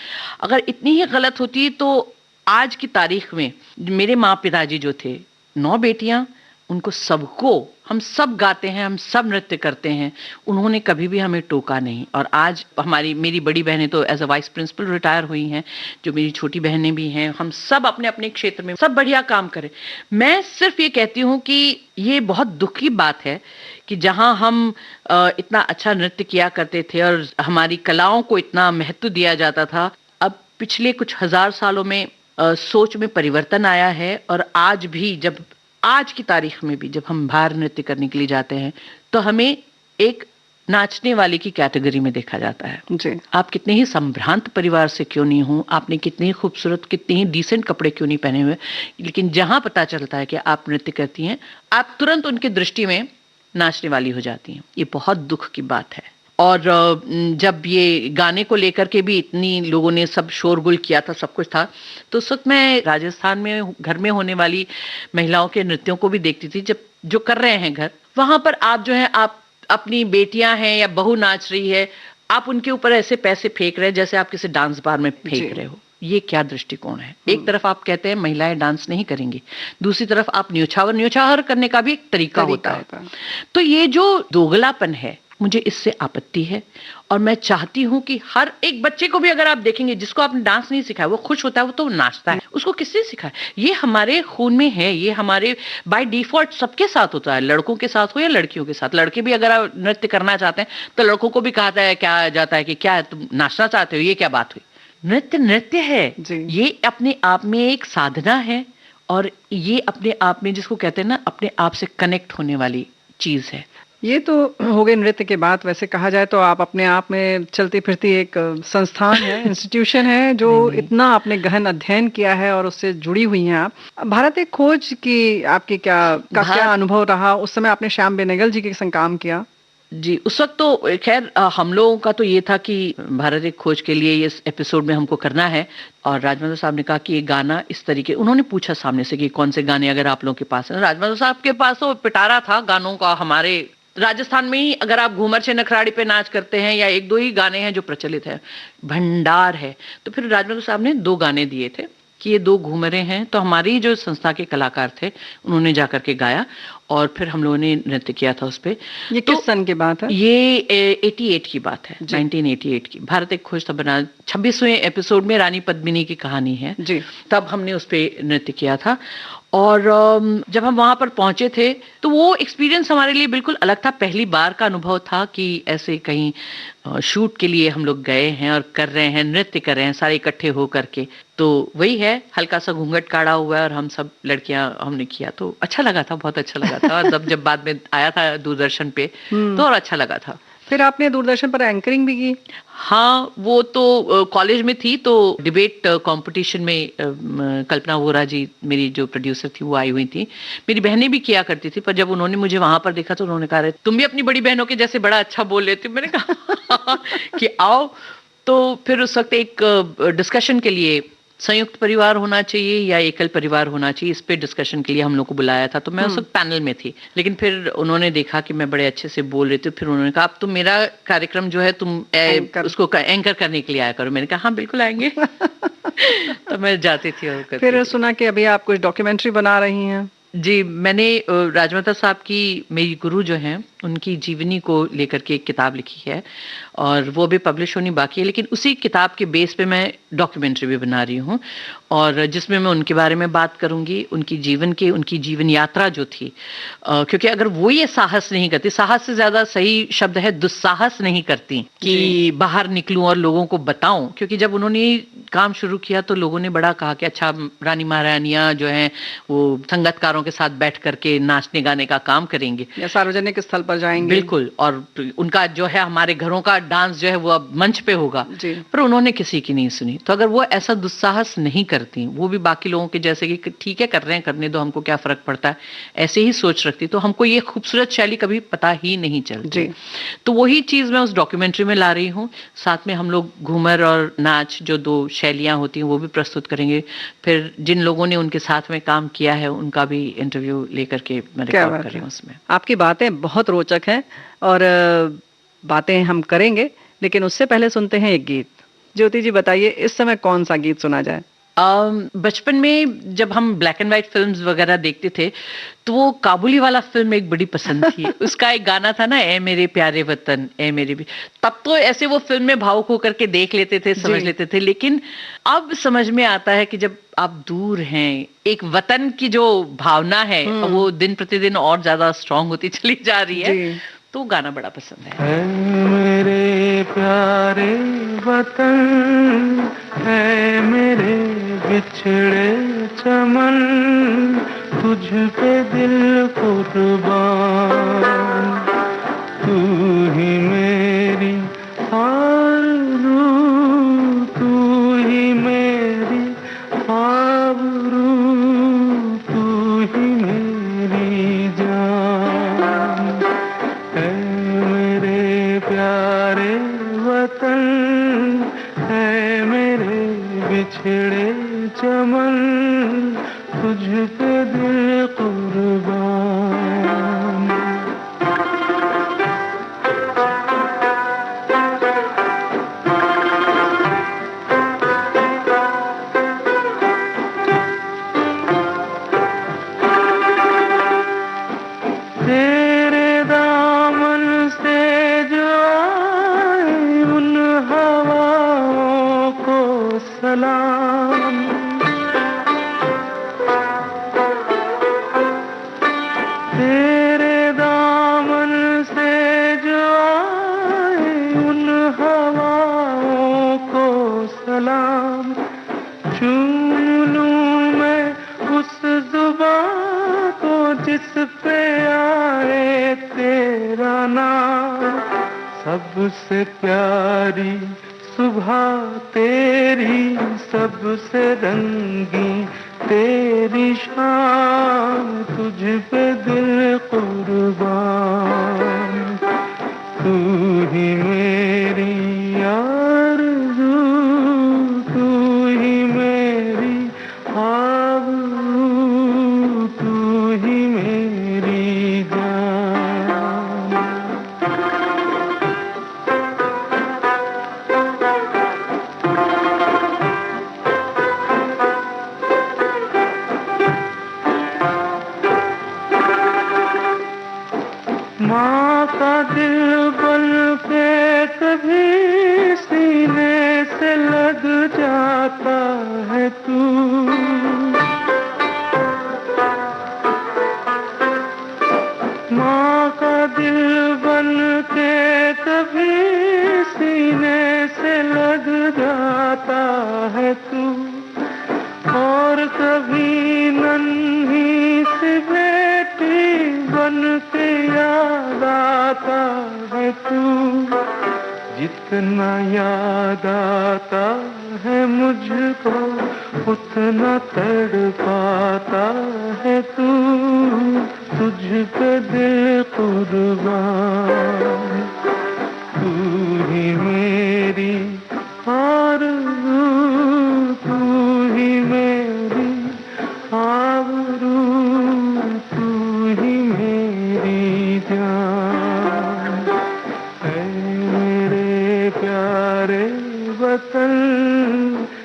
अगर इतनी ही गलत होती तो आज की तारीख में मेरे माँ पिताजी जो थे, 9 बेटियां, उनको सबको हम सब गाते हैं, हम सब नृत्य करते हैं, उन्होंने कभी भी हमें टोका नहीं। और आज मेरी बड़ी बहनें तो as a vice principal retire हुई हैं, जो मेरी छोटी बहनें भी हैं, हम सब अपने अपने क्षेत्र में सब बढ़िया काम करें। मैं सिर्फ ये कहती हूँ कि ये बहुत दुख की बात है कि जहाँ हम इतना अच्छा नृत्य किया करते थे और हमारी कलाओं को इतना महत्व दिया जाता था, अब पिछले कुछ 1000 सालों में सोच में परिवर्तन आया है। और आज की तारीख में भी जब हम बाहर नृत्य करने के लिए जाते हैं तो हमें एक नाचने वाले की कैटेगरी में देखा जाता है जी। आप कितने ही संभ्रांत परिवार से क्यों नहीं हो, आपने कितने ही खूबसूरत, कितने ही डिसेंट कपड़े क्यों नहीं पहने हुए, लेकिन जहां पता चलता है कि आप नृत्य करती हैं, आप तुरंत उनकी दृष्टि में नाचने वाली हो जाती हैं। ये बहुत दुख की बात है। और जब ये गाने को लेकर के भी इतनी लोगों ने सब शोरगुल किया था, सब कुछ था, तो उस वक्त मैं राजस्थान में घर में होने वाली महिलाओं के नृत्यों को भी देखती थी। जब जो कर रहे हैं घर, वहां पर आप जो है, आप अपनी बेटियां हैं या बहू नाच रही है, आप उनके ऊपर ऐसे पैसे फेंक रहे हैं जैसे आप किसी डांस बार में फेंक रहे हो। ये क्या दृष्टिकोण है? एक तरफ आप कहते हैं महिलाएं डांस नहीं करेंगी, दूसरी तरफ आप न्योछावर करने का भी एक तरीका होता है। तो ये जो दोगलापन है, मुझे इससे आपत्ति है। और मैं चाहती हूं कि हर एक बच्चे को भी, अगर आप देखेंगे, जिसको आपने डांस नहीं सिखाया वो खुश होता है, वो तो नाचता है। उसको किसने सिखाया? ये हमारे खून में है, ये हमारे बाय डिफॉल्ट सबके साथ होता है, लड़कों के साथ हो या लड़कियों के साथ। लड़के भी अगर आप नृत्य करना चाहते हैं तो लड़कों को भी कहा जाता है कि क्या तुम नाचना चाहते हो, ये क्या बात हुई? नृत्य है, ये अपने आप में एक साधना है, और ये अपने आप में, जिसको कहते हैं ना, अपने आप से कनेक्ट होने वाली चीज है। ये तो हो गए नृत्य के बात। वैसे कहा जाए तो आप अपने आप में चलती फिरती एक संस्थान है, इंस्टीट्यूशन है, जो इतना आपने गहन अध्ययन किया है और उससे जुड़ी हुई हैं आप। भारत एक खोज की आपकी क्या अनुभव रहा? उस समय आपने श्याम बेनेगल जी के संग काम किया। जी, उस वक्त तो खैर हम लोगों का तो ये था कि भारत एक खोज के लिए इस एपिसोड में हमको करना है। और राजमाता साहब ने कहा कि ये गाना इस तरीके, उन्होंने पूछा सामने से कि कौन से गाने अगर आप लोगों के पास है। राजमाता साहब के पास तो पिटारा था गानों का। हमारे राजस्थान में ही अगर आप घूमर से नखराड़ी पे नाच करते हैं, या 1-2 ही गाने हैं जो प्रचलित है, भंडार है। तो फिर राजमाता साहब ने 2 गाने दिए थे कि ये 2 घूमरे हैं। तो हमारी जो संस्था के कलाकार थे उन्होंने जाकर के गाया, और फिर हम लोगों ने नृत्य किया था उस पे। ये किस सन की बात है? ये 88 की बात है, 1988 की। भारत एक खोज तब बना, 26वें एपिसोड में रानी पद्मिनी की कहानी है जी। तब हमने उस पे नृत्य किया था। और जब हम वहां पर पहुंचे थे तो वो एक्सपीरियंस हमारे लिए बिल्कुल अलग था। पहली बार का अनुभव था कि ऐसे कहीं शूट के लिए हम लोग गए हैं और कर रहे हैं, नृत्य कर रहे हैं सारे इकट्ठे हो करके। तो वही है, हल्का सा घूंघट काढ़ा हुआ है और हम सब लड़कियां हमने किया, तो अच्छा लगा था, बहुत अच्छा लगा था। और जब बाद में आया था दूरदर्शन पे तो और अच्छा लगा था। फिर आपने दूरदर्शन पर एंकरिंग भी की? हाँ, वो तो कॉलेज में थी तो डिबेट कंपटीशन में कल्पना वोरा जी मेरी जो प्रोड्यूसर थी वो आई हुई थी। मेरी बहनें भी किया करती थी, पर जब उन्होंने मुझे वहां पर देखा तो उन्होंने कहा तुम भी अपनी बड़ी बहनों के जैसे बड़ा अच्छा बोल लेती हो। मैंने कहा कि आओ। तो फिर उस वक्त एक डिस्कशन के लिए संयुक्त परिवार होना चाहिए या एकल परिवार होना चाहिए, इस पे डिस्कशन के लिए हम लोग को बुलाया था। तो मैं उस वक्त पैनल में थी, लेकिन फिर उन्होंने देखा कि मैं बड़े अच्छे से बोल रही थी, फिर उन्होंने कहा अब तुम मेरा कार्यक्रम जो है तुम उसको एंकर करने के लिए आया करो। मैंने कहा हाँ बिल्कुल आएंगे। तो मैं जाती थी और करती फिर थी। सुना कि अभी आप कुछ डॉक्यूमेंट्री बना रही हैं। जी, मैंने राजमाता साहब की, मेरी गुरु जो हैं उनकी जीवनी को लेकर के एक किताब लिखी है और वो भी पब्लिश होनी बाकी है, लेकिन उसी किताब के बेस पे मैं डॉक्यूमेंट्री भी बना रही हूँ और जिसमें मैं उनके बारे में बात करूंगी, उनकी जीवन यात्रा जो थी। क्योंकि अगर वो ये साहस नहीं करती, साहस से ज्यादा सही शब्द है दुस्साहस नहीं करती कि बाहर निकलूं और लोगों को बताऊं, क्योंकि जब उन्होंने काम शुरू किया तो लोगों ने बड़ा कहा कि अच्छा रानी महारानियां जो हैं वो संगतकारों के साथ बैठ करके नाचने गाने का काम करेंगे या सार्वजनिक स्थल पर जाएंगे। बिल्कुल, और उनका जो है हमारे घरों का डांस जो है वो अब मंच पे होगा। पर उन्होंने किसी की नहीं सुनी। तो अगर वो ऐसा दुस्साहस नहीं करती, वो भी बाकी लोगों के जैसे कि ठीक है कर रहे हैं, करने दो, हमको क्या फर्क पड़ता है, ऐसे ही सोच रखती, तो हमको ये खूबसूरत शैली कभी पता ही नहीं चलती। तो वही चीज मैं उस डॉक्यूमेंट्री में ला रही हूँ। साथ में हम लोग घूमर और नाच जो दो शैलियां होती हैं वो भी प्रस्तुत करेंगे। फिर जिन लोगों ने उनके साथ में काम किया है उनका भी इंटरव्यू लेकर के मैं रिकॉर्ड कर रही हूँ उसमें। आपकी बातें बहुत रोचक हैं और बातें हम करेंगे, लेकिन उससे पहले सुनते हैं एक गीत। ज्योति जी बताइए इस समय कौन सा गीत सुना जाए? बचपन में जब हम ब्लैक एंड व्हाइट फिल्म्स वगैरह देखते थे तो वो काबुली वाला फिल्म एक बड़ी पसंद थी। उसका एक गाना था ना, ए मेरे प्यारे वतन ए मेरे भी। तब तो ऐसे वो फिल्म में भावुक होकर के देख लेते थे, समझ लेते थे, लेकिन अब समझ में आता है कि जब आप दूर हैं, एक वतन की जो भावना है वो दिन प्रतिदिन और ज्यादा स्ट्रांग होती चली जा रही है। तो गाना बड़ा पसंद है। मेरे प्यारे वतन है मेरे बिछड़े चमन, तुझ पे दिल कुर्बान, तू ही मेरी आरज़ू, तू ही मेरी आबरू, तू ही मेरी जान है मेरे प्यारे वतन है मेरे बिछड़े चमन, तुझ पे दिल कुर्बान। तेरे दामन से जो आए उन हवाओं को सलाम, तेरे दामन से जो आए उन हवाओं को सलाम, चूम लूं मैं उस जुबां को जिस पे आए तेरा नाम, सबसे प्यारी सुबह तेरी, सबसे रंगी तेरी शाम, तुझ पे दिल कुर्बान, तू ही मेरी आरज़ू, तू ही मेरी आबरू, तू ही मेरी जान। माँ का दिल बन के कभी सीने से लग जाता है तू, माँ का दिल बन के कभी सीने से लग जाता है तू, और कभी नन्ही सी बेटी बन के याद आता है तू। जितना याद आता है मुझको उतना तड़पाता है तू, तुझ पे दिल कुर्बान, तू ही मेरी आरज़ू, तू ही मेरी आबरू, तू ही मेरी जान है, मेरे प्यारे वतन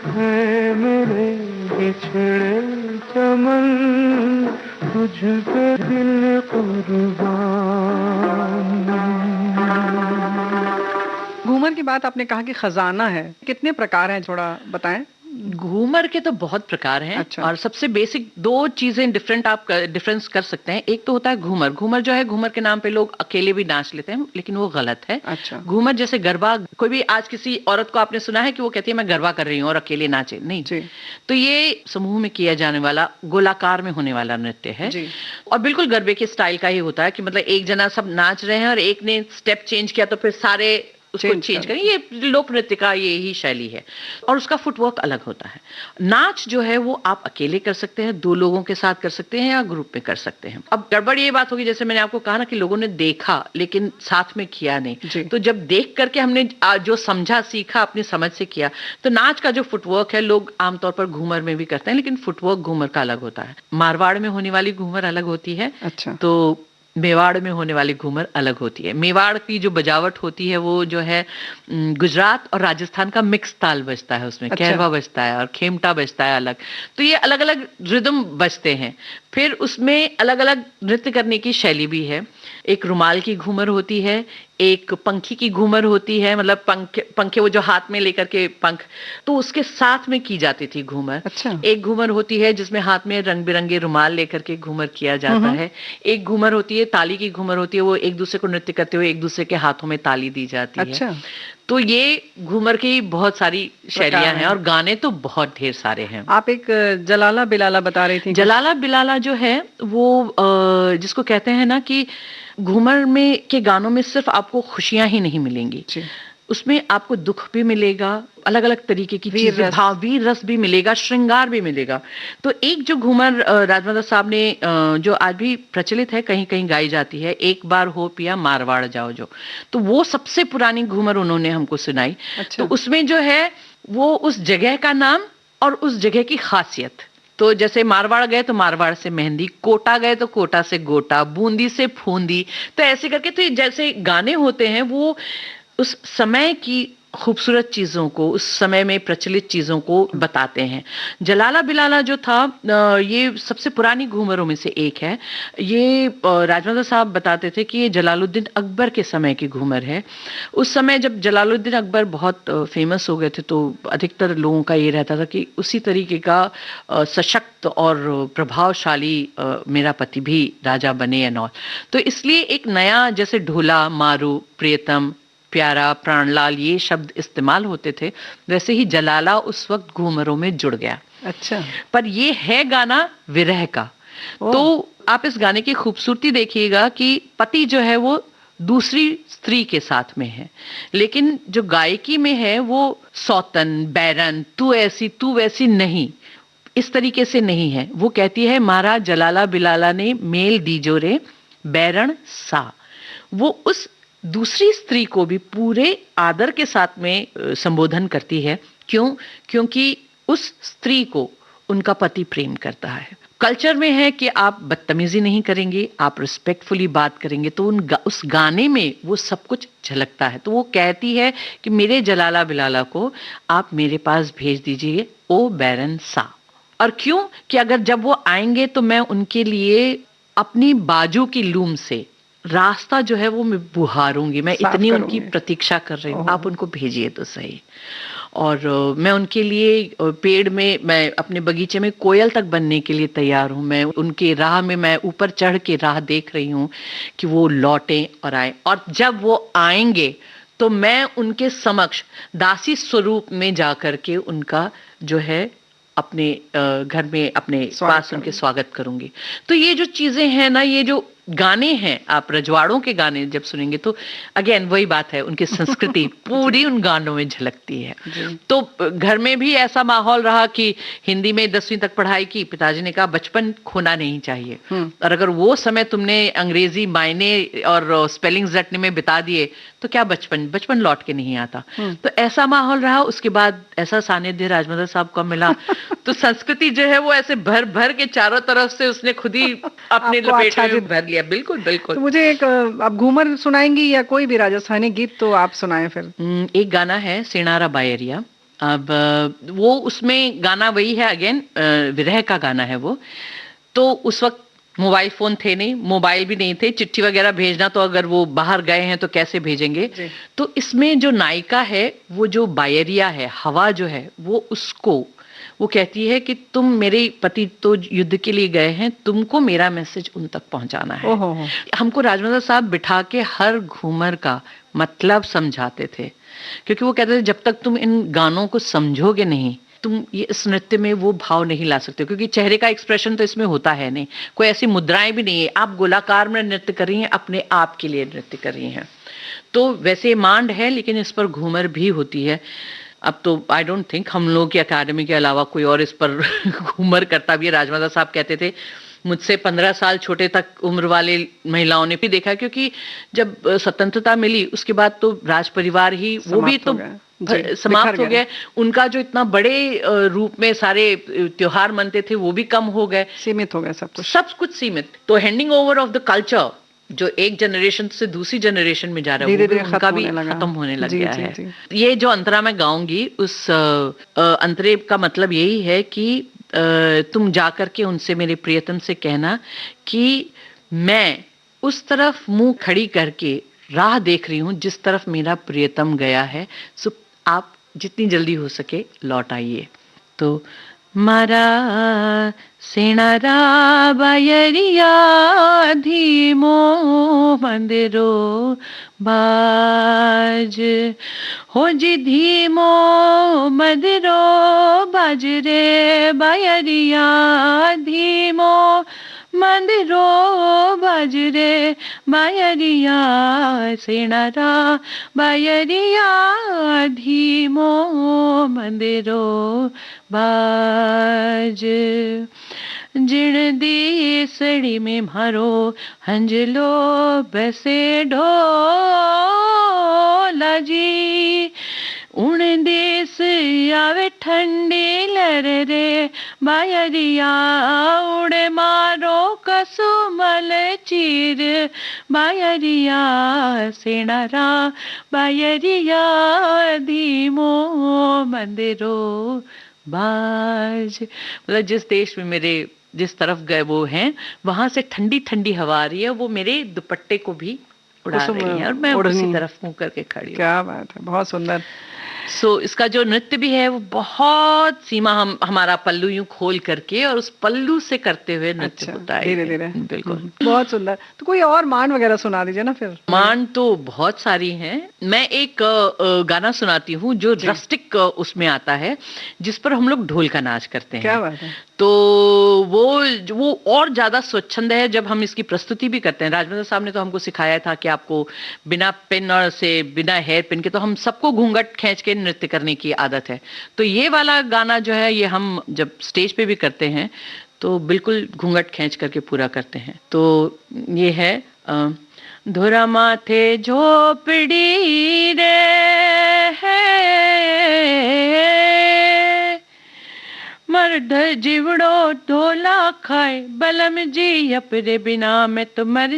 है, मेरे बिछड़े चमन, तुझ पे दिल कुर्बान। घूमर की बात आपने कहा कि खजाना है, कितने प्रकार हैं थोड़ा बताएं। घूमर के तो बहुत प्रकार हैं। अच्छा। और सबसे बेसिक दो चीजें डिफरेंस कर सकते हैं। एक तो होता है घूमर। घूमर जो है, घूमर के नाम पे लोग अकेले भी नाच लेते हैं, लेकिन वो गलत है। अच्छा। घूमर जैसे गरबा, कोई भी आज किसी औरत को आपने सुना है कि वो कहती है मैं गरबा कर रही हूँ और अकेले नाचे? नहीं जी। तो ये समूह में किया जाने वाला, गोलाकार में होने वाला नृत्य है जी। और बिल्कुल गरबे के स्टाइल का ही होता है कि मतलब एक जना सब नाच रहे हैं और एक ने स्टेप चेंज किया तो फिर सारे उसको चेंज करें। ये लोक नृत्य का ये ही शैली है और उसका फुटवर्क अलग होता है। नाच जो है वो आप अकेले कर सकते हैं, दो लोगों के साथ कर सकते हैं या ग्रुप में कर सकते हैं। अब गड़बड़ ये बात होगी, जैसे मैंने आपको कहा ना कि लोगों ने देखा लेकिन साथ में किया नहीं, तो जब देख करके हमने जो समझा, सीखा, अपनी समझ से किया, तो नाच का जो फुटवर्क है लोग आमतौर पर घूमर में भी करते हैं, लेकिन फुटवर्क घूमर का अलग होता है। मारवाड़ में होने वाली घूमर अलग होती है। अच्छा। तो मेवाड़ में होने वाली घूमर अलग होती है। मेवाड़ की जो बजावट होती है वो जो है गुजरात और राजस्थान का मिक्स ताल बजता है उसमें। अच्छा। कहरवा बजता है और खेमटा बजता है अलग। तो ये अलग अलग रिदम बजते हैं। फिर उसमें अलग अलग नृत्य करने की शैली भी है। एक रुमाल की घूमर होती है, एक पंखी की घूमर होती है, मतलब पंखे वो जो हाथ में लेकर के पंख, तो उसके साथ में की जाती थी घूमर। अच्छा। एक घूमर होती है जिसमें हाथ में रंग बिरंगे रुमाल लेकर के घूमर किया जाता है। एक घूमर होती है, ताली की घूमर होती है, वो एक दूसरे को नृत्य करते हुए एक दूसरे के हाथों में ताली दी जाती है। अच्छा। तो ये घूमर की बहुत सारी शैलियां हैं और गाने तो बहुत ढेर सारे हैं। आप एक जलाला बिलाला बता रही थी। जलाला बिलाला जो है वो जिसको कहते हैं ना कि घूमर में के गानों में सिर्फ आपको खुशियां ही नहीं मिलेंगी, उसमें आपको दुख भी मिलेगा, अलग अलग तरीके की चीजें, वीर रस भी मिलेगा, श्रृंगार भी मिलेगा। तो एक जो घूमर राजमाता साहब ने जो आज भी प्रचलित है, कहीं कहीं गाई जाती है, एक बार हो पिया मारवाड़ जाओ जो, तो वो सबसे पुरानी घूमर उन्होंने हमको सुनाई। अच्छा। तो उसमें जो है वो उस जगह का नाम और उस जगह की खासियत, तो जैसे मारवाड़ गए तो मारवाड़ से मेहंदी, कोटा गए तो कोटा से गोटा, बूंदी से फूंदी, तो ऐसे करके तो जैसे गाने होते हैं वो उस समय की खूबसूरत चीजों को, उस समय में प्रचलित चीजों को बताते हैं। जलाला बिलाला जो था ये सबसे पुरानी घूमरों में से एक है। ये राजमाता साहब बताते थे कि ये जलालुद्दीन अकबर के समय की घूमर है। उस समय जब जलालुद्दीन अकबर बहुत फेमस हो गए थे तो अधिकतर लोगों का ये रहता था कि उसी तरीके का सशक्त और प्रभावशाली मेरा पति भी राजा बने या नौ। तो इसलिए एक नया, जैसे ढोला, मारू, प्रियतम, प्यारा, प्राणलाल, ये शब्द इस्तेमाल होते थे, वैसे ही जलाला उस वक्त घूमरों में जुड़ गया। अच्छा। पर ये है गाना विरह का। तो आप इस गाने की खूबसूरती देखिएगा कि पति जो है वो दूसरी स्त्री के साथ में है, लेकिन जो गायकी में है वो सौतन, बैरन, तू ऐसी तू वैसी नहीं, इस तरीके से नहीं है। वो कहती है मारा जलाला बिलाला ने मेल दीजो रे बैरण सा। वो उस दूसरी स्त्री को भी पूरे आदर के साथ में संबोधन करती है। क्यों? क्योंकि उस स्त्री को उनका पति प्रेम करता है। कल्चर में है कि आप बदतमीजी नहीं करेंगे, आप रिस्पेक्टफुली बात करेंगे, तो उस गाने में वो सब कुछ झलकता है। तो वो कहती है कि मेरे जलाला बिलाला को आप मेरे पास भेज दीजिए, ओ बैरन सा। और क्यों? कि अगर जब वो आएंगे तो मैं उनके लिए अपनी बाजू की लूम से रास्ता जो है वो मैं बुहारूंगी, मैं इतनी उनकी प्रतीक्षा कर रही हूँ, आप उनको भेजिए तो सही। और मैं उनके लिए पेड़ में, मैं अपने बगीचे में कोयल तक बनने के लिए तैयार हूँ। मैं उनके राह में, मैं ऊपर चढ़ के राह देख रही हूँ कि वो लौटें और आए, और जब वो आएंगे तो मैं उनके समक्ष दासी स्वरूप में जाकर के उनका जो है अपने घर में अपने पास उनके स्वागत करूंगी। तो ये जो चीजें हैं ना, ये जो गाने हैं, आप रजवाड़ों के गाने जब सुनेंगे तो अगेन वही बात है, उनकी संस्कृति पूरी उन गानों में झलकती है। तो घर में भी ऐसा माहौल रहा कि हिंदी में 10वीं तक पढ़ाई की, पिताजी ने कहा बचपन खोना नहीं चाहिए, और अगर वो समय तुमने अंग्रेजी मायने और स्पेलिंग्स रटने में बिता दिए तो क्या बचपन लौट के नहीं आता। तो ऐसा माहौल रहा। उसके बाद ऐसा सानिध्य राजमंद्र साहब का मिला तो संस्कृति जो है वो ऐसे भर भर के चारों तरफ से उसने खुद ही अपने लपेटे में भर लिया। बिल्कुल बिल्कुल। तो मुझे एक आप घूमर सुनाएंगी या कोई भी राजस्थानी गीत तो आप सुनाएं फिर। एक गाना है सेणारा बायरिया। अब वो उसमें गाना वही है, अगेन विरह का गाना है वो। तो उस वक्त मोबाइल फोन थे नहीं, मोबाइल भी नहीं थे, चिट्ठी वगैरह भेजना तो अगर वो बाहर गए हैं तो कैसे भेजेंगे। तो इसमें जो नायिका है वो जो बायरिया है, हवा जो है वो उसको वो कहती है कि तुम मेरे पति तो युद्ध के लिए गए हैं, तुमको मेरा मैसेज उन तक पहुंचाना है। हमको राजमंद्र साहब बिठा के हर घूमर का मतलब समझाते थे, क्योंकि वो कहते थे जब तक तुम इन गानों को समझोगे नहीं तुम ये इस नृत्य में वो भाव नहीं ला सकते, क्योंकि चेहरे का एक्सप्रेशन तो इसमें होता है नहीं, कोई ऐसी मुद्राएं भी नहीं है। आप गोलाकार में नृत्य कर रही हैं, अपने आप के लिए नृत्य कर रही हैं। तो वैसे मांड है लेकिन इस पर घूमर भी होती है। अब तो आई डोंट थिंक हम लोग की अकादमी के अलावा कोई और इस पर घूमर करता भी है। राजमाता साहब कहते थे मुझसे 15 साल छोटे तक उम्र वाले महिलाओं ने भी देखा, क्योंकि जब स्वतंत्रता मिली उसके बाद तो राज परिवार ही वो भी तो समाप्त हो गए। उनका जो इतना बड़े रूप में सारे त्योहार मनते थे वो भी कम हो गए, सीमित हो गए, सब कुछ सीमित। तो handing over of the culture जो एक जनरेशन से दूसरी जनरेशन में जा रहा है वो उनका भी खत्म होने लग गया है। ये जो अंतरा मैं गाऊंगी उस अंतरे का मतलब यही है कि तुम जाकर के उनसे, मेरे प्रियतम से कहना कि मैं उस तरफ मुंह खड़ी करके राह देख रही हूं जिस तरफ मेरा प्रियतम गया है, सो आप जितनी जल्दी हो सके लौट आइए। तो मारा सेणारा बायरिया धीमो मंदिरो बाज हो जी, धीमो मंदिरो बाज रे बायरिया धीमो मंदिरो बाज रे बायरिया सेणारा बायरिया धीमो मंदिरो बाज। जिण देसड़ी में मारो हंजलो बसे ढोला जी, उण देस आवे ठंडी लर रे बायरिया उड़े मारो कसुमल चीर बायरिया सेणारा बायरिया धीमो मंदिरो बाज। मतलब जिस देश में मेरे जिस तरफ गए वो हैं वहां से ठंडी ठंडी हवा आ रही है, वो मेरे दुपट्टे को भी उड़ा रही है और मैं उसी तरफ मुंह करके खड़ी हूँ। क्या बात है, बहुत सुंदर। इसका जो नृत्य भी है वो बहुत सीमा हमारा पल्लू यूं खोल करके और उस पल्लू से करते हुए नृत्य होता है धीरे धीरे। बिल्कुल बहुत सुंदर। तो कोई और मान वगैरह सुना दीजिए ना फिर। मान तो बहुत सारी हैं। मैं एक गाना सुनाती हूँ जो रस्टिक उसमें आता है, जिस पर हम लोग ढोल का नाच करते हैं। क्या बात है। तो वो और ज्यादा स्वच्छंद है जब हम इसकी प्रस्तुति भी करते हैं। राजमंद्र साहब ने तो हमको सिखाया था कि आपको बिना पेन और से बिना हेयर पिन के, तो हम सबको घूंघट खींच के नृत्य करने की आदत है। तो ये वाला गाना जो है ये हम जब स्टेज पे भी करते हैं तो बिल्कुल घूंघट खींच करके पूरा करते हैं। तो ये है धुरा माथे झोपड़ी रे है मर्द जीवड़ो ढोला खाए बलम जी अपने बिना मैं तो मर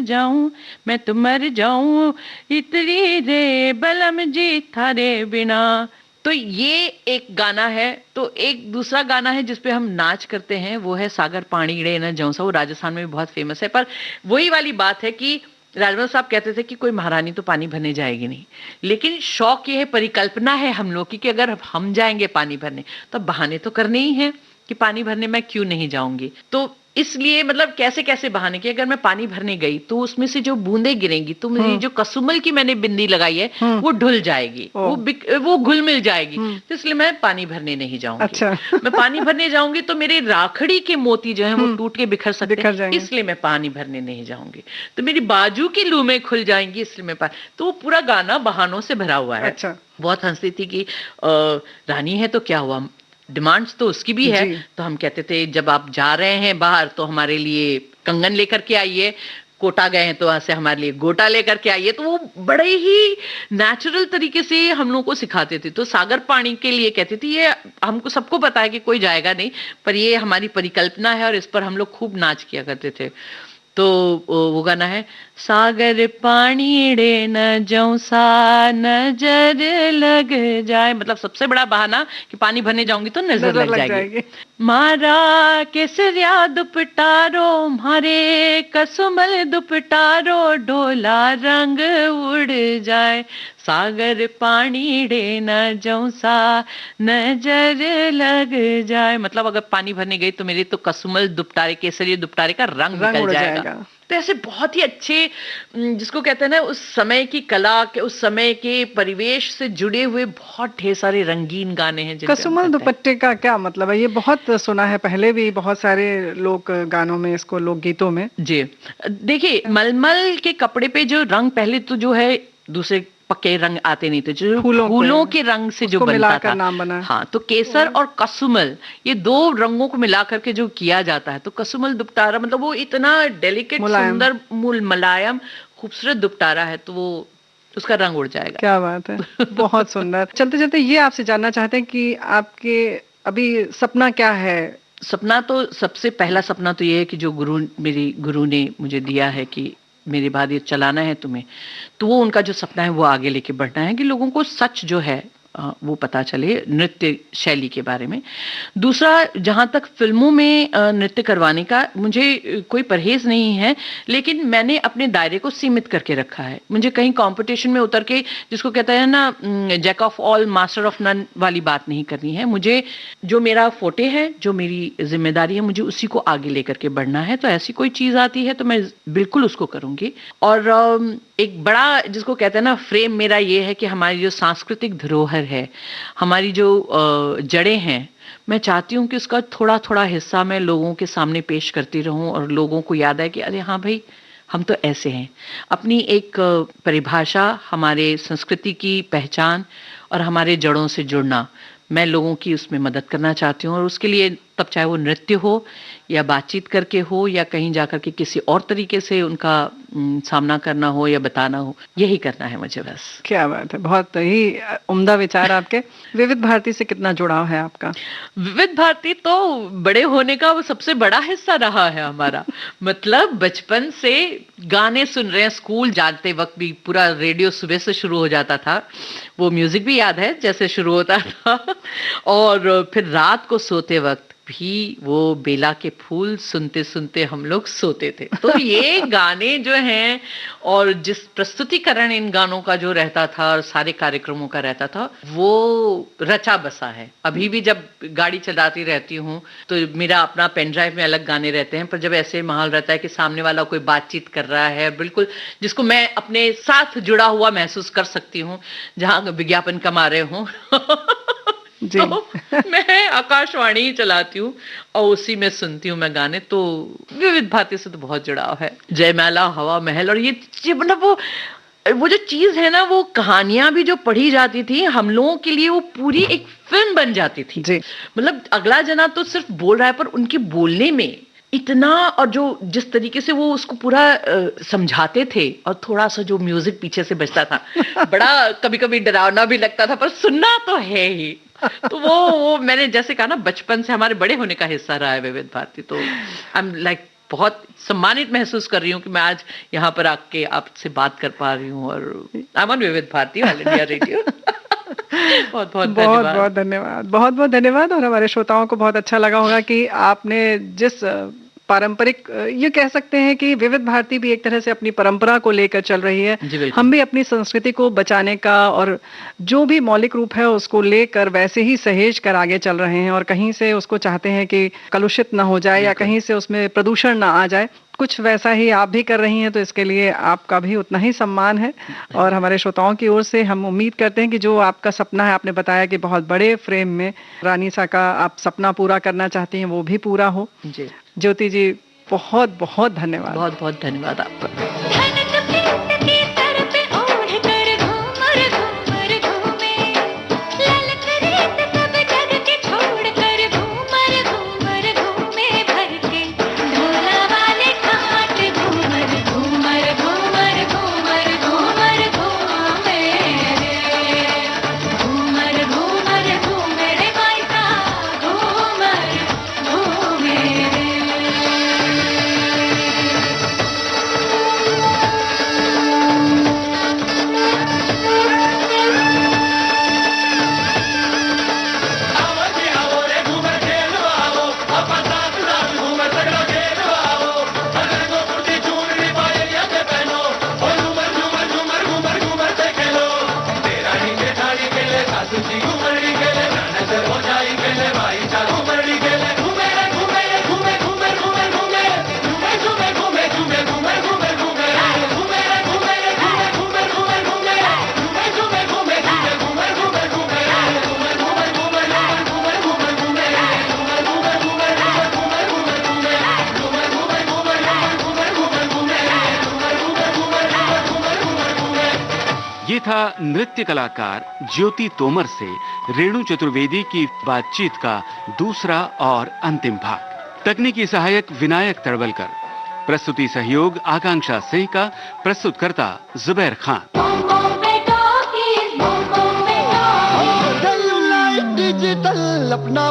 जाऊं इतरी रे बलम जी थारे बिना। तो ये एक गाना है। तो एक दूसरा गाना है जिसपे हम नाच करते हैं, वो है सागर पानी रे न जौसा। वो राजस्थान में भी बहुत फेमस है। पर वही वाली बात है कि राजमंद्र साहब कहते थे कि कोई महारानी तो पानी भरने जाएगी नहीं, लेकिन शौक ये है, परिकल्पना है हम लोग की कि अगर हम जाएंगे पानी भरने तो बहाने तो करने ही हैं कि पानी भरने मैं क्यों नहीं जाऊंगी। तो इसलिए मतलब कैसे कैसे बहाने कि अगर मैं पानी भरने गई तो उसमें से जो बूंदे गिरेंगी तो मेरी जो कसुमल की मैंने बिंदी लगाई है वो ढुल जाएगी, वो घुल मिल जाएगी, तो इसलिए मैं पानी भरने नहीं जाऊंगी। अच्छा। मैं पानी भरने जाऊंगी तो मेरे राखड़ी के मोती जो है वो टूट के बिखर सकते हैं, इसलिए मैं पानी भरने नहीं जाऊंगी। तो मेरी बाजू की लूमें खुल जाएंगी, इसलिए मैं तो वो पूरा गाना बहानों से भरा हुआ है। अच्छा। बहुत हंसती थी कि रानी है तो क्या हुआ, डिमांड्स तो उसकी भी है। तो हम कहते थे जब आप जा रहे हैं बाहर तो हमारे लिए कंगन लेकर के आइए, कोटा गए हैं तो वहां से हमारे लिए गोटा लेकर के आइए। तो वो बड़े ही नेचुरल तरीके से हम लोगों को सिखाते थे। तो सागर पानी के लिए कहती थी, ये हमको सबको पता है कि कोई जाएगा नहीं, पर ये हमारी परिकल्पना है और इस पर हम लोग खूब नाच किया करते थे। तो वो गाना है, सागर पानी डे न जौसा नजर लग जाए, मतलब सबसे बड़ा बहाना कि पानी भरने जाऊंगी तो नजर लग जाएगी। मारा केसरिया दुपटारो मारे कसुमल दुपटारो डोला रंग उड़ जाए, सागर पानी डे न जौसा नजर लग जाए, मतलब अगर पानी भरने गई तो मेरे तो कसुमल दुपटारे केसरिया दुपटारे का रंग निकल जाएगा। तो ऐसे बहुत ही अच्छे, जिसको कहते हैं ना उस समय की कला के, उस समय के परिवेश से जुड़े हुए बहुत ढेर सारे रंगीन गाने हैं। कसुमल दुपट्टे का क्या मतलब है? ये बहुत सुना है पहले भी, बहुत सारे लोक गानों में, इसको लोक गीतों में। जी देखिए, मलमल के कपड़े पे जो रंग, पहले तो जो है दूसरे पक्के रंग आते नहीं थे, जो फूलों के रंग से जो बनता था, नाम बना। हाँ, तो केसर और कसुमल ये दो रंगों को मिला करके जो किया जाता है, तो कसुमल दुपटारा मतलब वो इतना डेलिकेट, सुंदर, मुलायम, खूबसूरत दुपटारा है, तो वो उसका रंग उड़ जाएगा। क्या बात है, बहुत सुंदर। चलते चलते ये आपसे जानना चाहते हैं कि आपके अभी सपना क्या है? सपना तो सबसे पहला सपना तो ये है कि जो मेरी गुरु ने मुझे दिया है कि मेरे बाद ये चलाना है तुम्हें, तो वो उनका जो सपना है वो आगे लेके बढ़ना है कि लोगों को सच जो है वो पता चले नृत्य शैली के बारे में। दूसरा, जहाँ तक फिल्मों में नृत्य करवाने का, मुझे कोई परहेज नहीं है, लेकिन मैंने अपने दायरे को सीमित करके रखा है। मुझे कहीं कंपटीशन में उतर के, जिसको कहता है ना jack of all master of none वाली बात नहीं करनी है। मुझे जो मेरा फोटे है, जो मेरी जिम्मेदारी है, मुझे उसी को आगे लेकर के बढ़ना है। तो ऐसी कोई चीज आती है तो मैं बिल्कुल उसको करूंगी। और एक बड़ा, जिसको कहते हैं ना, फ्रेम मेरा ये है कि हमारी जो सांस्कृतिक धरोहर है, हमारी जो जड़ें हैं, मैं चाहती हूँ कि उसका थोड़ा थोड़ा हिस्सा मैं लोगों के सामने पेश करती रहूं और लोगों को याद आए कि अरे हाँ भाई, हम तो ऐसे हैं। अपनी एक परिभाषा, हमारे संस्कृति की पहचान और हमारे जड़ों से जुड़ना, मैं लोगों की उसमें मदद करना चाहती हूँ। और उसके लिए तब चाहे वो नृत्य हो या बातचीत करके हो या कहीं जाकर के किसी और तरीके से उनका सामना करना हो या बताना हो, यही करना है मुझे बस। क्या बात है, बहुत ही उम्दा विचार आपके। विविध भारती से कितना जुड़ाव है आपका? विविध भारती तो बड़े होने का वो सबसे बड़ा हिस्सा रहा है हमारा। मतलब बचपन से गाने सुन रहे हैं, स्कूल जाते वक्त भी पूरा रेडियो सुबह से शुरू हो जाता था, वो म्यूजिक भी याद है जैसे शुरू होता था। और फिर रात को सोते वक्त भी वो बेला के फूल सुनते सुनते हम लोग सोते थे। तो ये गाने जो हैं और जिस प्रस्तुतिकरण इन गानों का जो रहता था और सारे कार्यक्रमों का रहता था, वो रचा बसा है। अभी भी जब गाड़ी चलाती रहती हूँ तो मेरा अपना पेन ड्राइव में अलग गाने रहते हैं, पर जब ऐसे माहौल रहता है कि सामने वाला कोई बातचीत कर रहा है, बिल्कुल जिसको मैं अपने साथ जुड़ा हुआ महसूस कर सकती हूँ, जहाँ विज्ञापन कमा रहे हूँ जी। तो मैं आकाशवाणी ही चलाती हूँ और उसी में सुनती हूँ मैं गाने। तो विविध भारती से तो बहुत जुड़ाव है। जयमाला, हवा महल, और ये मतलब वो जो चीज है ना, वो कहानियां भी जो पढ़ी जाती थी हम लोगों के लिए, वो पूरी एक फिल्म बन जाती थी जी। मतलब अगला जना तो सिर्फ बोल रहा है, पर उनके बोलने में इतना, और जो जिस तरीके से वो उसको पूरा समझाते थे, और थोड़ा सा जो म्यूजिक पीछे से बजता था, बड़ा कभी कभी डरावना भी लगता था, पर सुनना तो है ही। तो वो मैंने जैसे कहा ना, बचपन से हमारे बड़े होने का हिस्सा रहा है विविध भारती। तो आई एम लाइक बहुत सम्मानित महसूस कर रही हूँ कि मैं आज यहाँ पर आके आपसे बात कर पा रही हूँ, और आई एम ऑन विविध भारती ऑल इंडिया रेडियो। बहुत बहुत धन्यवाद। बहुत बहुत धन्यवाद। और हमारे श्रोताओं को बहुत अच्छा लगा होगा कि आपने जिस पारंपरिक, ये कह सकते हैं कि विविध भारती भी एक तरह से अपनी परंपरा को लेकर चल रही है। हम भी अपनी संस्कृति को बचाने का और जो भी मौलिक रूप है उसको लेकर वैसे ही सहेज कर आगे चल रहे हैं और कहीं से उसको चाहते हैं कि कलुषित ना हो जाए या कहीं से उसमें प्रदूषण ना आ जाए। कुछ वैसा ही आप भी कर रही हैं, तो इसके लिए आपका भी उतना ही सम्मान है। और हमारे श्रोताओं की ओर से हम उम्मीद करते हैं कि जो आपका सपना है, आपने बताया कि बहुत बड़े फ्रेम में रानी सा का आप सपना पूरा करना चाहती हैं, वो भी पूरा हो। जी ज्योति जी, बहुत बहुत धन्यवाद। बहुत बहुत धन्यवाद आपका। ये था नृत्य कलाकार ज्योति तोमर से रेणु चतुर्वेदी की बातचीत का दूसरा और अंतिम भाग। तकनीकी सहायक विनायक तड़वलकर, प्रस्तुति सहयोग आकांक्षा सिंह का, प्रस्तुतकर्ता जुबैर खान। डिजिटल अपना